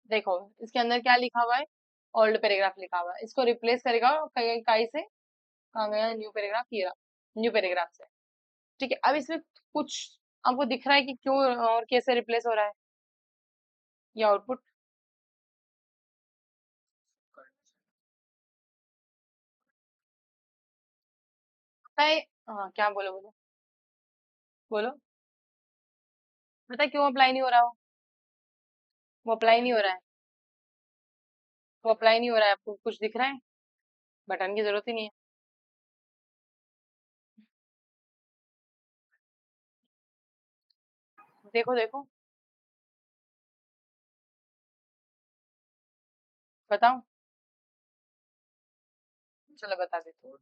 देखो इसके अंदर क्या लिखा हुआ है, ओल्ड पैराग्राफ लिखा हुआ है, इसको रिप्लेस करेगा कई काई से, कहाँ गया न्यू पैराग्राफ, ये न्यू पैराग्राफ से। ठीक है, अब इसमें कुछ आपको दिख रहा है कि क्यों और कैसे रिप्लेस हो रहा है, ये आउटपुट पता है। हाँ क्या, बोलो बोलो बोलो, पता है क्यों अप्लाई नहीं हो रहा, वो अप्लाई नहीं हो रहा है, वो अप्लाई नहीं हो रहा है, आपको कुछ दिख रहा है, बटन की जरूरत ही नहीं है। देखो देखो, बताओ, चलो बता देते हैं।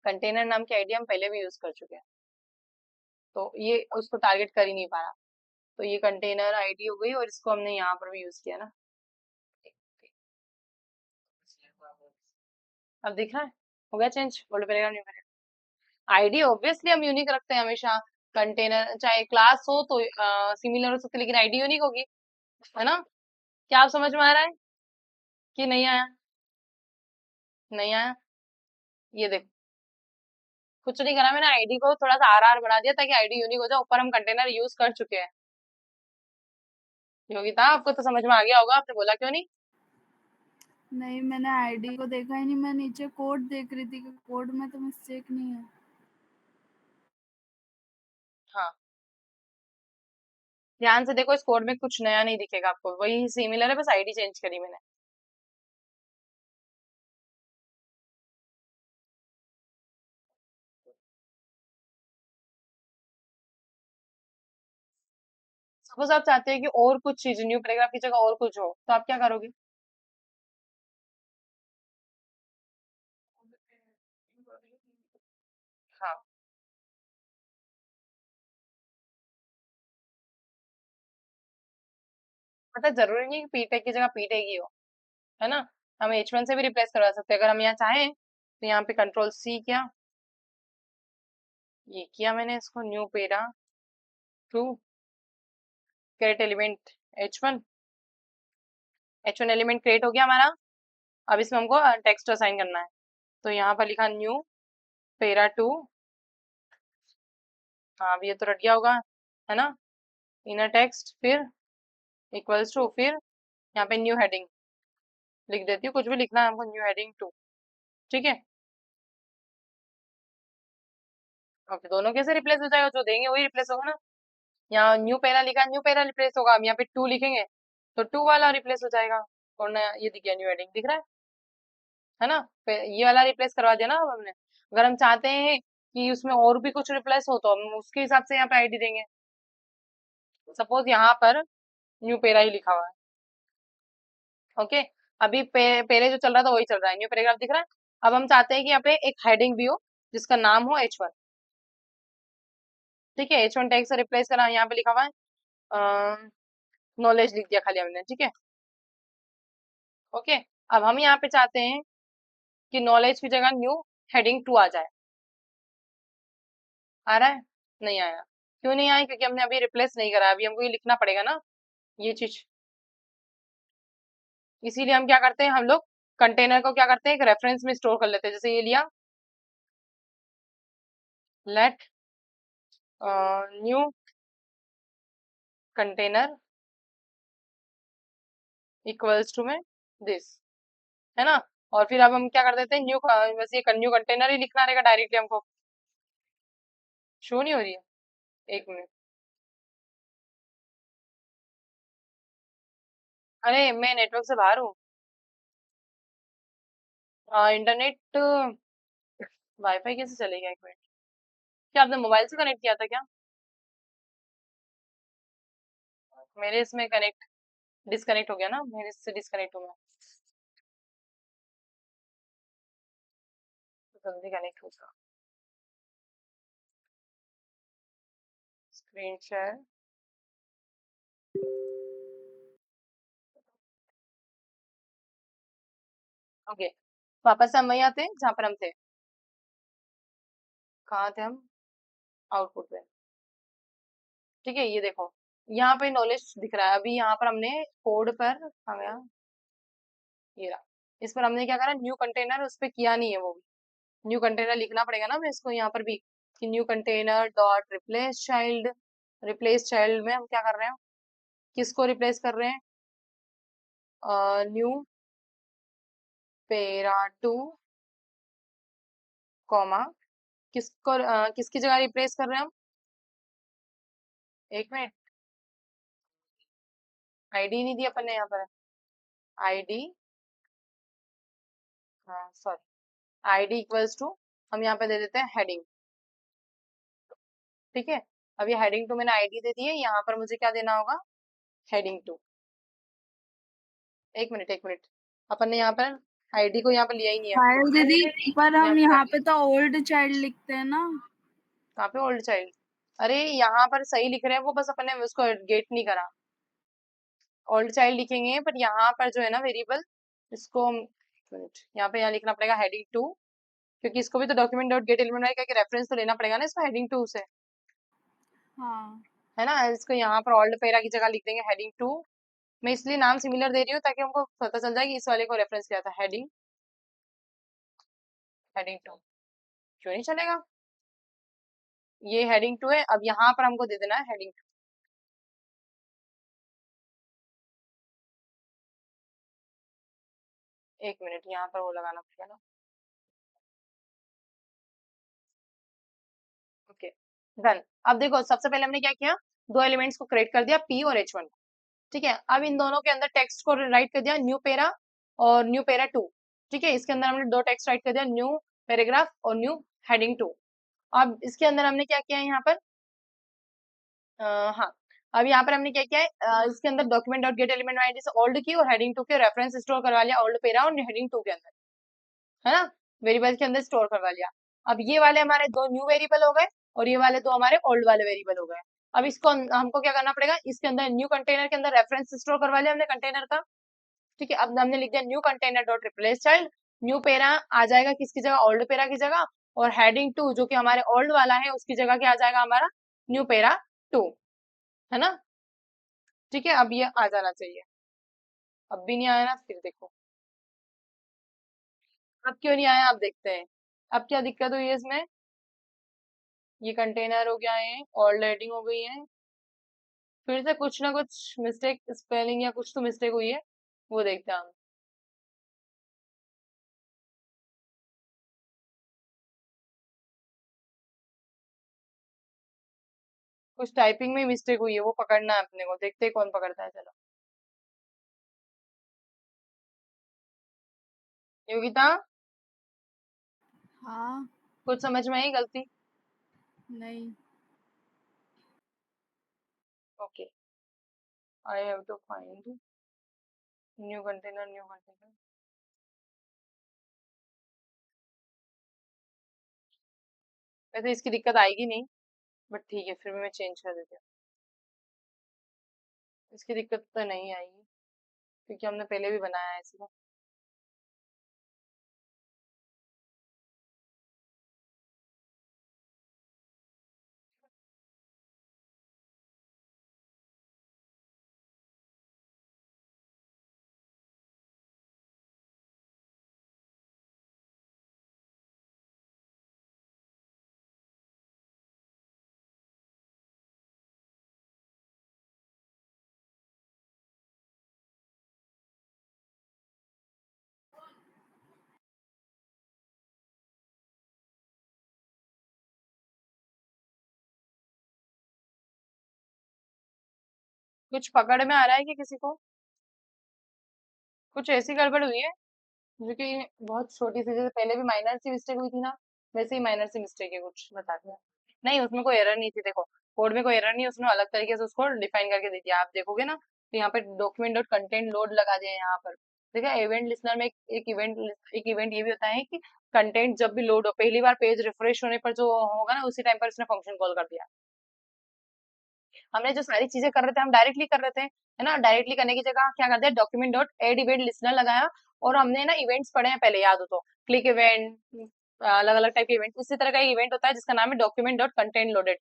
कंटेनर नाम की आईडी हम पहले भी यूज कर चुके हैं, तो ये उसको टारगेट कर ही नहीं पा रहा, तो ये कंटेनर आईडी हो गई, और इसको हमने यहाँ पर भी यूज किया ना। अब दिख रहा है, हो गया चेंज, बोल्ड करेगा नहीं करेगा। आईडी ऑब्वियसली हम यूनिक रखते हैं हमेशा, कंटेनर चाहे क्लास हो तो सिमिलर हो सकते, लेकिन आईडी यूनिक होगी, है ना। क्या आप समझ में आ रहा है। कि नहीं आया? नहीं आया। ये देख, कुछ नहीं करा मैंने, आईडी को थोड़ा सा आर आर बढ़ा दिया ताकि आईडी यूनिक हो जाए। ऊपर हम कंटेनर यूज कर चुके हैं। योगिता, आपको तो समझ में आ गया होगा, आपने बोला क्यों नहीं? नहीं, मैंने आईडी को देखा ही नहीं, मैं नीचे कोड देख रही थी कि कोड में तो मिस्टेक नहीं है। हाँ, ध्यान से देखो, इस कोड में कुछ नया नहीं दिखेगा आपको, वही सिमिलर है, बस आईडी चेंज करी मैंने। सपोज आप चाहते हैं कि और कुछ चीज न्यू पैराग्राफ की जगह और कुछ हो, तो आप क्या करोगे? हाँ, मतलब जरूरी नहीं कि पीटेक की जगह पीटेक ही हो, है ना। हम H1 से भी रिप्लेस करवा सकते हैं अगर हम यहाँ चाहें, तो यहाँ पे कंट्रोल सी किया, ये किया मैंने, इसको new para two, create element H1। H1 element create हो गया हमारा। अब इसमें हमको टेक्स्ट असाइन करना है, तो यहाँ पर लिखा न्यू पेरा टू। हाँ, अब ये तो रट गया होगा, है ना। इनर टेक्स्ट, फिर इक्वल्स टू, फिर यहाँ पे न्यू हेडिंग लिख देती हूँ, कुछ भी लिखना है हमको, न्यू हेडिंग टू। ठीक है। ओके, दोनों कैसे रिप्लेस हो जाएगा? जो देंगे वही रिप्लेस होगा ना। यहाँ न्यू पैरा लिखा, न्यू पैरा रिप्लेस होगा। अब यहाँ पे टू लिखेंगे तो टू वाला रिप्लेस हो जाएगा। और नया ये दिख गया, न्यू हेडिंग दिख रहा है ना। ये वाला रिप्लेस करवा दिया ना अब हमने। अगर हम चाहते हैं कि उसमें और भी कुछ रिप्लेस हो, तो हम उसके हिसाब से यहाँ पे आईडी देंगे। सपोज यहाँ पर न्यू पेरा ही लिखा हुआ है। ओके, अभी पहले जो चल रहा था वही चल रहा है, न्यू पैराग्राफ दिख रहा है। अब हम चाहते हैं कि यहाँ पे एक हेडिंग भी हो जिसका नाम हो H1। ठीक है, H1 टैग से रिप्लेस करा, यहाँ पे लिखा हुआ है नॉलेज लिख दिया खाली हमने। ठीक है। ओके, अब हम यहाँ पे चाहते हैं कि नॉलेज की जगह न्यू हेडिंग टू आ जाए। आ रहा है? नहीं आया। क्यों नहीं आया? क्योंकि हमने अभी रिप्लेस नहीं करा, अभी हमको ये लिखना पड़ेगा ना, ये चीज। इसीलिए हम क्या करते हैं, हम लोग कंटेनर को क्या करते हैं, एक रेफरेंस में स्टोर कर लेते हैं। जैसे ये लिया, let new container equals to में दिस, है ना। और फिर अब हम क्या कर देते हैं, न्यू, बस ये न्यू कंटेनर ही लिखना रहेगा डायरेक्टली हमको। शो नहीं हो रही है, एक मिनट। अरे मैं नेटवर्क से बाहर हूँ। इंटरनेट, वाईफाई कैसे चलेगा? एक मिनट। क्या आपने मोबाइल से कनेक्ट किया था क्या? मेरे इसमें कनेक्ट, डिस्कनेक्ट हो गया ना, मेरे इससे डिस्कनेक्ट हो गया। तो जल्दी कनेक्ट होगा। Screen share. ओके, वापस से हम वही आते हैं जहाँ पर हम थे। कहाँ थे हम? आउटपुट पे। ठीक है, ये देखो, यहाँ पे नॉलेज दिख रहा है। अभी यहाँ पर हमने कोड पर आ गया, ये रहा। इस पर हमने क्या करा, न्यू कंटेनर उस पर किया नहीं है, वो भी न्यू कंटेनर लिखना पड़ेगा ना हमें इसको यहाँ पर भी, कि new container dot replace child. Replace child में हम क्या कर रहे हैं, किसको रिप्लेस कर रहे हैं? न्यू पेरा टू, कॉमा, किसको किसकी जगह रिप्लेस कर रहे हैं हम? एक मिनट, आईडी नहीं दी अपन ने यहाँ पर। आईडी, हाँ सॉरी, आईडी इक्वल्स टू, हम यहाँ पे दे देते हैं हेडिंग। ठीक है, अब ये हेडिंग टू मैंने आईडी दे दी है, यहाँ पर मुझे क्या देना होगा, हेडिंग टू। एक मिनट, एक मिनट, अपन ने यहाँ पर आईडी को यहाँ पर लिया ही नहीं है। पायल दीदी, पर यहाँ हम पे यहाँ रख पे लिया। तो ओल्ड चाइल्ड लिखते हैं ना। कहाँ पे ओल्ड चाइल्ड? अरे यहाँ पर सही लिख रहे हैं वो, बस अपन ने उसको गेट नहीं करा। ओल्ड चाइल्ड लिखेंगे, पर यहाँ पर जो है ना वेरिएबल, इसको एक मिनट, यहाँ पे यहाँ लिखना पड़ेगा हेडिंग टू, क्योंकि इसको भी तो डॉक्यूमेंट डॉट गेट एलिमेंट का रेफरेंस तो लेना पड़ेगा ना इसको, हेडिंग टू से, हाँ। है ना। इसको यहाँ पर ओल्ड पेरा की जगह लिख देंगे हेडिंग टू, मैं इसलिए नाम सिमिलर दे रही हूँ ताकि हमको पता चल जाए कि इस वाले को रेफरेंस किया था। Heading, heading two. क्यों नहीं चलेगा? ये हेडिंग टू है, अब यहाँ पर हमको दे देना है हेडिंग टू। एक मिनट, यहाँ पर वो लगाना पड़ेगा ना। Okay, done. अब देखो सबसे पहले हमने क्या किया, दो एलिमेंट्स को क्रिएट कर दिया, पी और H1। ठीक है, अब इन दोनों के अंदर टेक्स्ट को राइट कर दिया, न्यू पेरा और न्यू पेरा टू। ठीक है, इसके अंदर हमने दो टेक्स्ट राइट कर दिया, न्यू पैराग्राफ और न्यू हेडिंग टू। अब इसके अंदर हमने क्या किया है यहाँ पर, हाँ, अब यहाँ पर हमने क्या किया है, इसके अंदर document dot gate element ID से ओल्ड की और हेडिंग टू के रेफरेंस स्टोर करवा लिया, ओल्ड पेरा और हेडिंग टू के अंदर, है ना, वेरिएबल के अंदर स्टोर करवा लिया। अब ये वाले हमारे दो न्यू वेरिएबल हो गए और ये वाले दो हमारे ओल्ड वाले वेरिएबल हो गए। अब इसको हमको क्या करना पड़ेगा, इसके अंदर न्यू कंटेनर के अंदर रेफरेंस स्टोर करवा लिया हमने कंटेनर का। ठीक है, अब हमने लिख दिया new container dot replace child, new पेरा आ जाएगा किसकी जगह, ओल्ड पेरा की जगह, और हेडिंग टू जो कि हमारे ओल्ड वाला है उसकी जगह क्या आ जाएगा हमारा, न्यू पेरा टू, है ना। ठीक है, अब ये आ जाना चाहिए। अब भी नहीं आया ना, फिर देखो अब क्यों नहीं आया, आप देखते हैं अब क्या दिक्कत हुई है इसमें। ये कंटेनर हो गया है, ओल्ड हेडिंग हो गई है, फिर से कुछ ना कुछ मिस्टेक, स्पेलिंग या कुछ तो मिस्टेक हुई है, वो देखते हैं हम। कुछ टाइपिंग में मिस्टेक हुई है, वो पकड़ना है अपने को, देखते हैं कौन पकड़ता है, चलो। योगिता, हाँ। कुछ समझ में आई गलती? नहीं। Okay, I have to find new container, new container. वैसे इसकी दिक्कत आएगी नहीं, बट ठीक है, फिर भी मैं चेंज कर देती हूँ। इसकी दिक्कत तो नहीं आएगी क्योंकि हमने पहले भी बनाया है इसको। कुछ पकड़ में आ रहा है कि किसी को, कुछ ऐसी गड़बड़ हुई है जो कि बहुत छोटी सी, जैसे पहले भी माइनर सी मिस्टेक हुई थी ना, वैसे ही माइनर सी मिस्टेक है, कुछ बता दिया। नहीं, उसमें कोई एरर नहीं थी, देखो कोड में कोई एरर नहीं है, उसने अलग तरीके से उसको डिफाइन करके दे दिया, आप देखोगे ना तो यहाँ पे डॉक्यूमेंट डॉट कंटेंट लोड लगा दिया है यहाँ पर। देखा, इवेंट लिसनर में एक इवेंट ये भी होता है कि कंटेंट जब भी लोड हो, पहली बार पेज रिफ्रेश होने पर जो होगा ना, उसी टाइम पर इसने फंक्शन कॉल कर दिया। हमने जो सारी चीजें कर रहे थे हम डायरेक्टली कर रहे थे, है ना, डायरेक्टली करने की जगह क्या कर दिया, document dot add event listener लगाया। और हमने ना इवेंट्स पढ़े हैं पहले, याद हो तो, क्लिक इवेंट, अलग अलग टाइप के इवेंट, इसी तरह का एक इवेंट होता है जिसका नाम है document dot content loaded.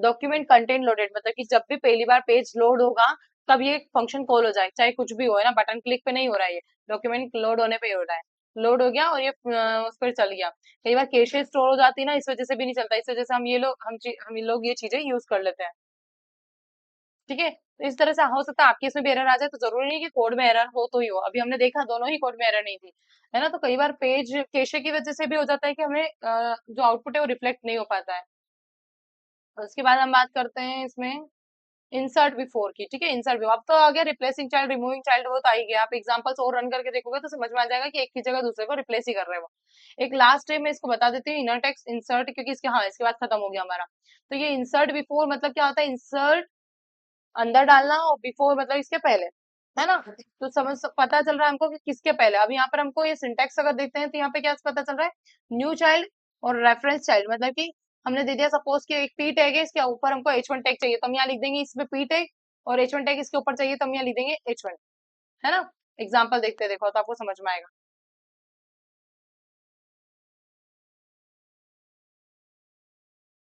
Document content loaded मतलब कि जब भी पहली बार पेज लोड होगा तब ये फंक्शन कॉल हो जाए, चाहे कुछ भी हो, है ना, बटन क्लिक पे नहीं हो रहा है, ये डॉक्यूमेंट लोड होने पे ही हो रहा है। लोड हो गया और ये उस पर चल गया। कई बार कैशे स्टोर हो जाती है ना, इस वजह से भी नहीं चलता, इस वजह से हम ये लोग ये चीजें यूज कर लेते हैं। ठीक है, तो इस तरह से हो सकता है आपके इसमें भी एरर आ जाए, तो जरूरी नहीं कि कोड में एरर हो तो ही हो, अभी हमने देखा दोनों ही कोड में एरर नहीं थी, है ना। तो कई बार पेज कैशे की वजह से भी हो जाता है कि हमें जो आउटपुट है वो रिफ्लेक्ट नहीं हो पाता है। और उसके बाद हम बात करते हैं इसमें इंसर्ट बिफोर की। ठीक है, इंसर्ट बिफोर अब तो आ गया, रिप्लेसिंग चाइल्ड, रिमूविंग चाइल्ड, वो तो आ ही गया। आप एग्जांपल्स और रन करके देखोगे तो समझ में आ जाएगा कि एक की जगह दूसरे को रिप्लेस ही कर रहे हैं वो। एक लास्ट टाइम मैं इसको बता देती हूँ, इनर टेक्स्ट इंसर्ट, क्योंकि इसके, हाँ, इसके बाद खत्म हो गया हमारा। तो ये इंसर्ट बिफोर मतलब क्या होता है, इंसर्ट अंदर डालना और बिफोर मतलब इसके पहले, है ना। तो पता चल रहा है हमको कि किसके पहले। अब यहाँ पर हमको ये सिंटेक्स अगर देखते हैं तो यहाँ पे क्या पता चल रहा है, न्यू चाइल्ड और रेफरेंस चाइल्ड, मतलब कि हमने दे दिया सपोज कि एक पी टैग है, इसके ऊपर हमको H1 टैग चाहिए तो हम यहाँ लिख देंगे इसमें पी टैग, और H1 टैग इसके ऊपर चाहिए तो हम यहाँ लिख देंगे H1, है ना। एग्जाम्पल देखते हैं, देखो तो आपको समझ में आएगा।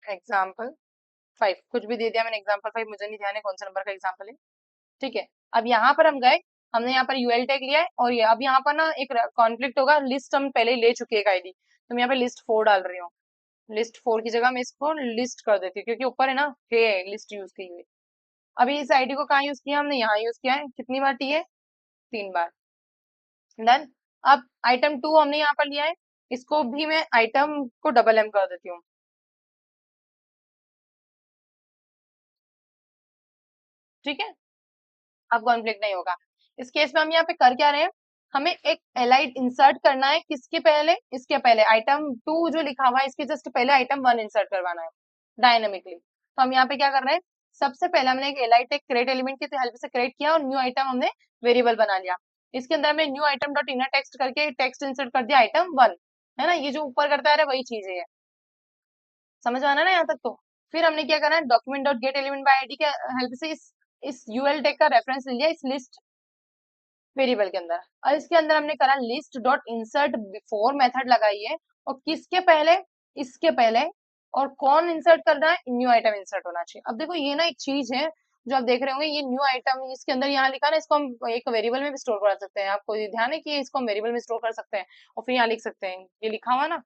एग्जाम्पल 5 कुछ भी दे दिया मैंने, एग्जाम्पल 5, मुझे नहीं ध्यान है कौन सा नंबर का एग्जाम्पल है। ठीक है, अब यहाँ पर हम गए, हमने यहाँ पर यूएल टैग लिया है, और ये अब यहाँ पर ना एक कॉन्फ्लिक्ट होगा, लिस्ट हम पहले ही ले चुके हैं आईडी, तो मैं यहाँ पे लिस्ट 4 डाल रही हूँ। लिस्ट 4 की जगह मैं इसको लिस्ट कर देती हूँ, क्योंकि ऊपर है ना है लिस्ट यूज की हुई। अभी इस आईडी को कहाँ यूज किया हमने, यहाँ यूज किया है, कितनी बार टी है, 3 बार। डन। अब आइटम 2 हमने यहाँ पर लिया है, इसको भी मैं आइटम को डबल एम कर देती हूँ। ठीक है, अब कॉन्फ्लिक्ट नहीं होगा। इस केस में हम यहाँ पे कर क्या रहे हैं, हमें एक एलाइड इंसर्ट करना है, किसके पहले, इसके पहले आइटम 2 जो लिखा हुआ है इसके जस्ट पहले आइटम 1 इंसर्ट करवाना है डायनेमिकली। तो हम यहाँ पे क्या कर रहे हैं, सबसे पहले हमने एक एलाइड टेक क्रिएट एलिमेंट की हेल्प से क्रिएट किया और न्यू आइटम हमने वेरिएबल बना लिया। इसके अंदर हमने new item dot inner text करके टेक्स्ट इंसर्ट कर दिया आइटम 1, है ना, ये जो ऊपर करता है वही चीज है। समझ आना ना यहाँ तक तो। फिर हमने क्या करना है, document dot gate element by ID के हेल्प से इस यूएल टेक का रेफरेंस लिया इस लिस्ट वेरिएबल के अंदर, और इसके अंदर हमने करा list dot insert before method लगाई है, और किसके पहले, इसके पहले, और कौन इंसर्ट कर रहा है, न्यू आइटम इंसर्ट होना चाहिए। अब देखो ये ना एक चीज है जो आप देख रहे होंगे, ये न्यू आइटम इसके अंदर यहाँ लिखा ना, इसको हम एक वेरिएबल में भी स्टोर कर सकते हैं, आपको ये ध्यान है कि इसको हम वेरिएबल में स्टोर कर सकते हैं और फिर यहाँ लिख सकते हैं, ये लिखा हुआ ना,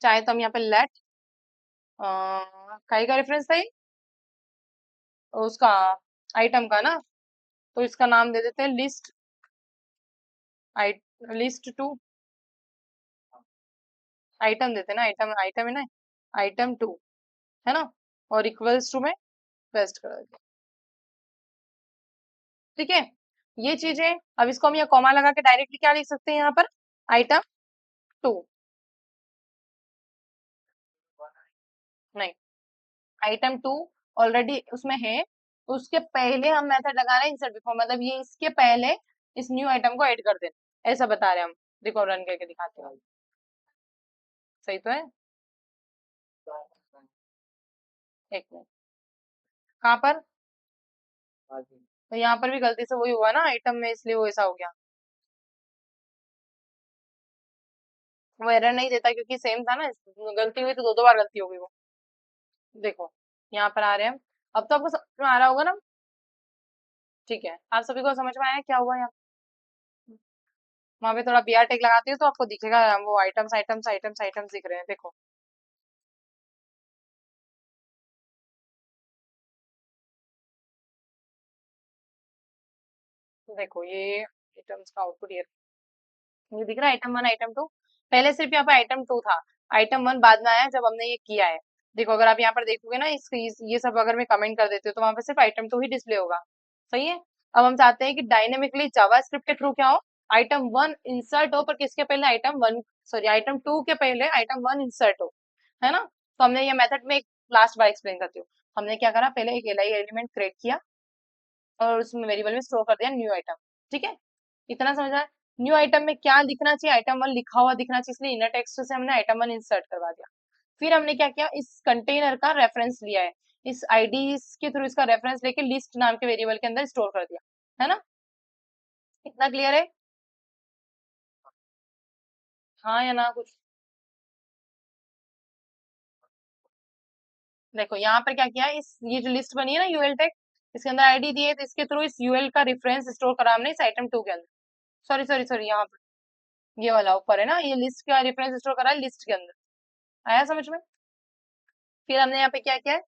चाहे तो हम यहाँ पे लेट कई का रेफरेंस था ये, उसका आइटम का ना, तो इसका नाम दे देते हैं लिस्ट आई लिस्ट 2, आइटम देते हैं ना, आइटम आइटम है ना, आइटम 2, है ना, और इक्वल्स टू में पेस्ट कर देते हैं। ठीक है, ये चीजें, अब इसको हम यहाँ कॉमा लगा के डायरेक्टली क्या लिख सकते हैं यहाँ पर, आइटम 2, नहीं, आइटम 2 ऑलरेडी उसमें है, उसके पहले हम मेथड लगा रहे हैं इंसर्ट बिफोर, मतलब ये इसके पहले इस न्यू आइटम को ऐड कर देना, ऐसा बता रहे हैं हम। देखो रन करके दिखाते हैं, सही तो है, एक मिनट, कहाँ पर, तो यहाँ पर भी गलती से वही हुआ ना आइटम में, इसलिए वो ऐसा हो गया, वो एरर नहीं देता क्योंकि सेम था ना, गलती हुई तो दो दो बार गलती हो गई वो। देखो यहाँ पर आ रहे हैं, अब तो आपको समझ में आ रहा होगा ना। ठीक है, आप सभी को समझ में आया क्या हुआ यहाँ, वहां पे थोड़ा बी आर टेक लगाती हूँ तो आपको दिखेगा वो आइटम्स आइटम्स आइटम्स आइटम्स दिख रहे हैं, देखो। देखो ये आइटम्स का आउटपुट ये दिख रहा है, आइटम 1 आइटम 2, पहले सिर्फ यहाँ पे आइटम 2 था, आइटम 1 बाद में आया जब हमने ये किया है। देखो अगर आप यहाँ पर देखोगे ना, ये सब अगर मैं कमेंट कर देती हूँ तो वहां पे सिर्फ आइटम 2 ही डिस्प्ले होगा। सही है, अब हम चाहते हैं कि डायनेमिकली जावास्क्रिप्ट के थ्रू क्या हो, आइटम 1 इंसर्ट हो, पर किसके पहले, आइटम 1 सॉरी आइटम 2 के पहले आइटम 1 इंसर्ट हो, है ना। तो हमने ये मेथड में एक लास्ट बार एक्सप्लेन करती हूँ, हमने क्या करा, पहले एक एलआई एलिमेंट क्रिएट किया और उसमें वेरिएबल में स्टोर कर दिया न्यू आइटम। ठीक है, इतना समझ आया। न्यू आइटम में क्या दिखना चाहिए, आइटम 1 लिखा हुआ दिखना चाहिए, इसलिए इनर टेक्स्ट से हमने आइटम 1 इंसर्ट करवा दिया। फिर हमने क्या किया, इस कंटेनर का रेफरेंस लिया है, इस आईडी के थ्रू इसका रेफरेंस लेके लिस्ट नाम के वेरिएबल के अंदर स्टोर कर दिया, है ना, इतना क्लियर है, हाँ या ना कुछ। देखो यहाँ पर क्या किया, इस ये जो लिस्ट बनी है ना यूएल टेक, इसके अंदर आईडी दी है, तो इसके थ्रू इस यूएल का रेफरेंस स्टोर करा हमने इस आइटम 2 के अंदर, सॉरी सॉरी सॉरी यहाँ पर ये वाला ऊपर है ना, ये लिस्ट का रेफरेंस स्टोर करा है लिस्ट के अंदर, आया समझ में। फिर हमने यहाँ पे क्या किया है,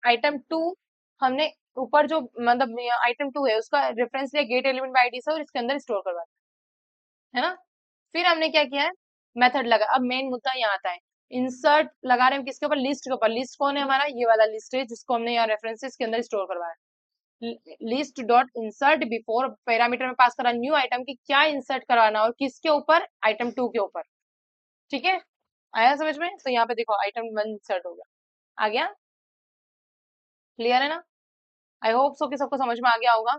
आइटम 2 हमने ऊपर जो मतलब आइटम 2 है उसका रेफरेंस लिया गेट एलिमेंट बाय आईडी से और इसके अंदर स्टोर करवा दिया, है ना। फिर हमने क्या किया है, मेथड लगा, अब मेन मुद्दा यहाँ आता है, इंसर्ट लगा रहे हैं किसके ऊपर, लिस्ट के ऊपर, लिस्ट कौन है हमारा, ये वाला लिस्ट है जिसको हमने यहाँ रेफरेंसेस के अंदर स्टोर करवाया। List dot insert before parameter में पास करा न्यू आइटम की क्या इंसर्ट करवाना और किसके ऊपर, आइटम 2 के ऊपर। ठीक है, आया समझ में, तो यहाँ पे देखो आइटम 1 इंसर्ट हो गया, आ गया, क्लियर है ना। आई होप सो कि सबको समझ में आ गया होगा।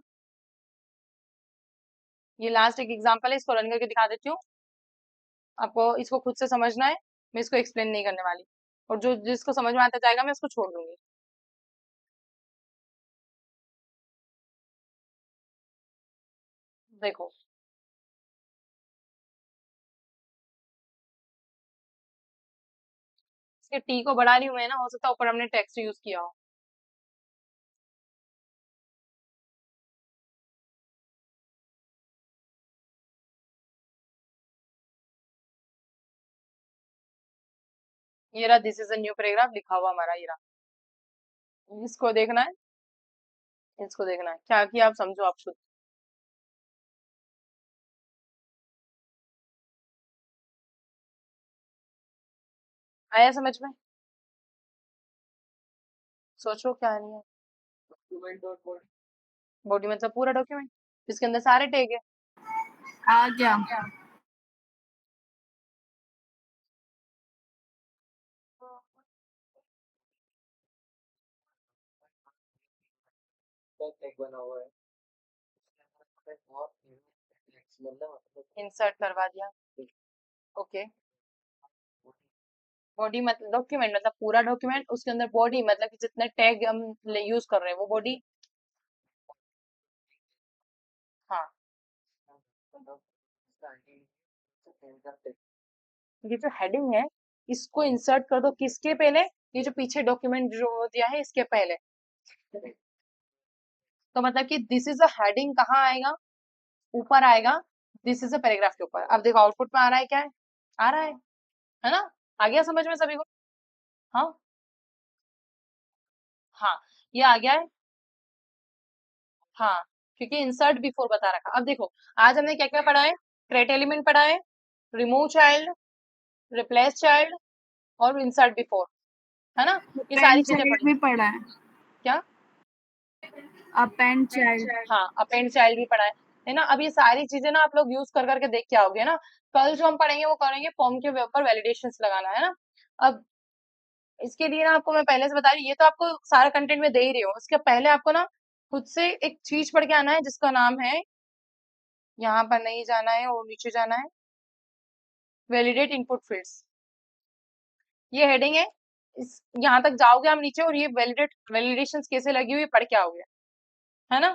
ये लास्ट एक एग्जांपल है, इसको रन करके दिखा देती हूँ, आपको इसको खुद से समझना है, मैं इसको एक्सप्लेन नहीं करने वाली, और जो जिसको समझ में आता जाएगा मैं उसको छोड़ दूंगी। देखो इसके टी को बढ़ा रही हूँ मैं ना, हो सकता है ऊपर हमने टेक्स्ट यूज किया हो। ये रहा, this is a new paragraph लिखा हुआ हमारा, ये रहा। इसको देखना है, इसको देखना है क्या किया, आप समझो आप खुद। आया समझ में? सोचो क्या नहीं है। बॉडी मतलब पूरा डॉक्यूमेंट, जिसके अंदर सारे टैग है। आ गया। इंसर्ट करवा दिया। ओके। बॉडी मतलब डॉक्यूमेंट मतलब पूरा डॉक्यूमेंट, उसके अंदर बॉडी मतलब कि जितने टैग हम यूज कर रहे हैं वो बॉडी। हाँ, ये जो हेडिंग है इसको इंसर्ट कर दो किसके पहले, ये जो पीछे डॉक्यूमेंट जो दिया है इसके पहले। तो मतलब कि दिस इज अ हेडिंग कहाँ आएगा, ऊपर आएगा। दिस इज अ पैराग्राफ के ऊपर। अब देखो आउटपुट में आ रहा है क्या है, आ रहा है ना? आ गया समझ में सभी को? हाँ, हाँ, ये आ गया है। हाँ, क्योंकि इंसर्ट बिफोर बता रखा। अब देखो आज हमने क्या क्या पढ़ा है, क्रेट एलिमेंट पढ़ा है, रिमूव चाइल्ड, रिप्लेस चाइल्ड और इंसर्ट बिफोर, है ना? ये सारी पेन चीजें चाइल्ड पढ़ी। भी पढ़ा है। क्या? Append child. हाँ, अपेंड चाइल्ड भी पढ़ा है ना? अब ये सारी चीजें ना आप लोग यूज कर करके देख के आओगे ना। कल जो हम पढ़ेंगे वो करेंगे फॉर्म के ऊपर वैलिडेशंस लगाना, है ना? अब इसके लिए ना आपको मैं पहले से बता रही हूँ, ये तो आपको सारा कंटेंट में दे ही रही हूँ, उसके पहले आपको ना खुद से एक चीज पढ़ के आना है जिसका नाम है, यहाँ पर नहीं जाना है और नीचे जाना है, वैलिडेट इनपुट फील्ड्स। ये हेडिंग है। इस यहाँ तक जाओगे हम नीचे और ये वैलिडेशंस कैसे लगी हुई है पढ़ के आओगे, है ना?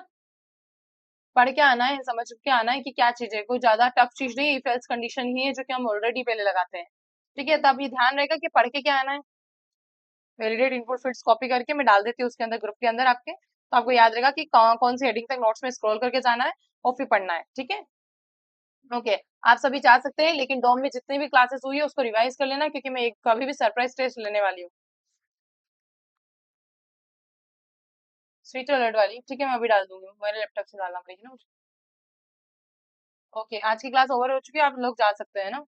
पढ़ के आना है, समझ के आना है कि क्या चीज है, कोई ज्यादा टफ चीज नहीं, इफ एल्स कंडीशन ही है जो कि हम ऑलरेडी पहले लगाते हैं। ठीक है, तब ये ध्यान रहेगा कि पढ़ के क्या आना है। वैलिडेट इनपुट फील्ड्स कॉपी करके मैं डाल देती हूँ उसके अंदर, ग्रुप के अंदर आपके, तो आपको याद रहेगा कि कौन कौन सी हेडिंग तक नोट्स में स्क्रॉल करके जाना है और फिर पढ़ना है। ठीक है, ओके। आप सभी जा सकते हैं, लेकिन डॉम में जितनी भी क्लासेस हुई है उसको रिवाइज कर लेना, क्योंकि मैं एक कभी भी सरप्राइज टेस्ट लेने वाली हूँ, स्वीट अलर्ट वाली। ठीक है, मैं अभी डाल दूंगी, मेरे लैपटॉप से डालना पड़ेगी ना मुझे। ओके, आज की क्लास ओवर हो चुकी है, आप लोग जा सकते हैं ना।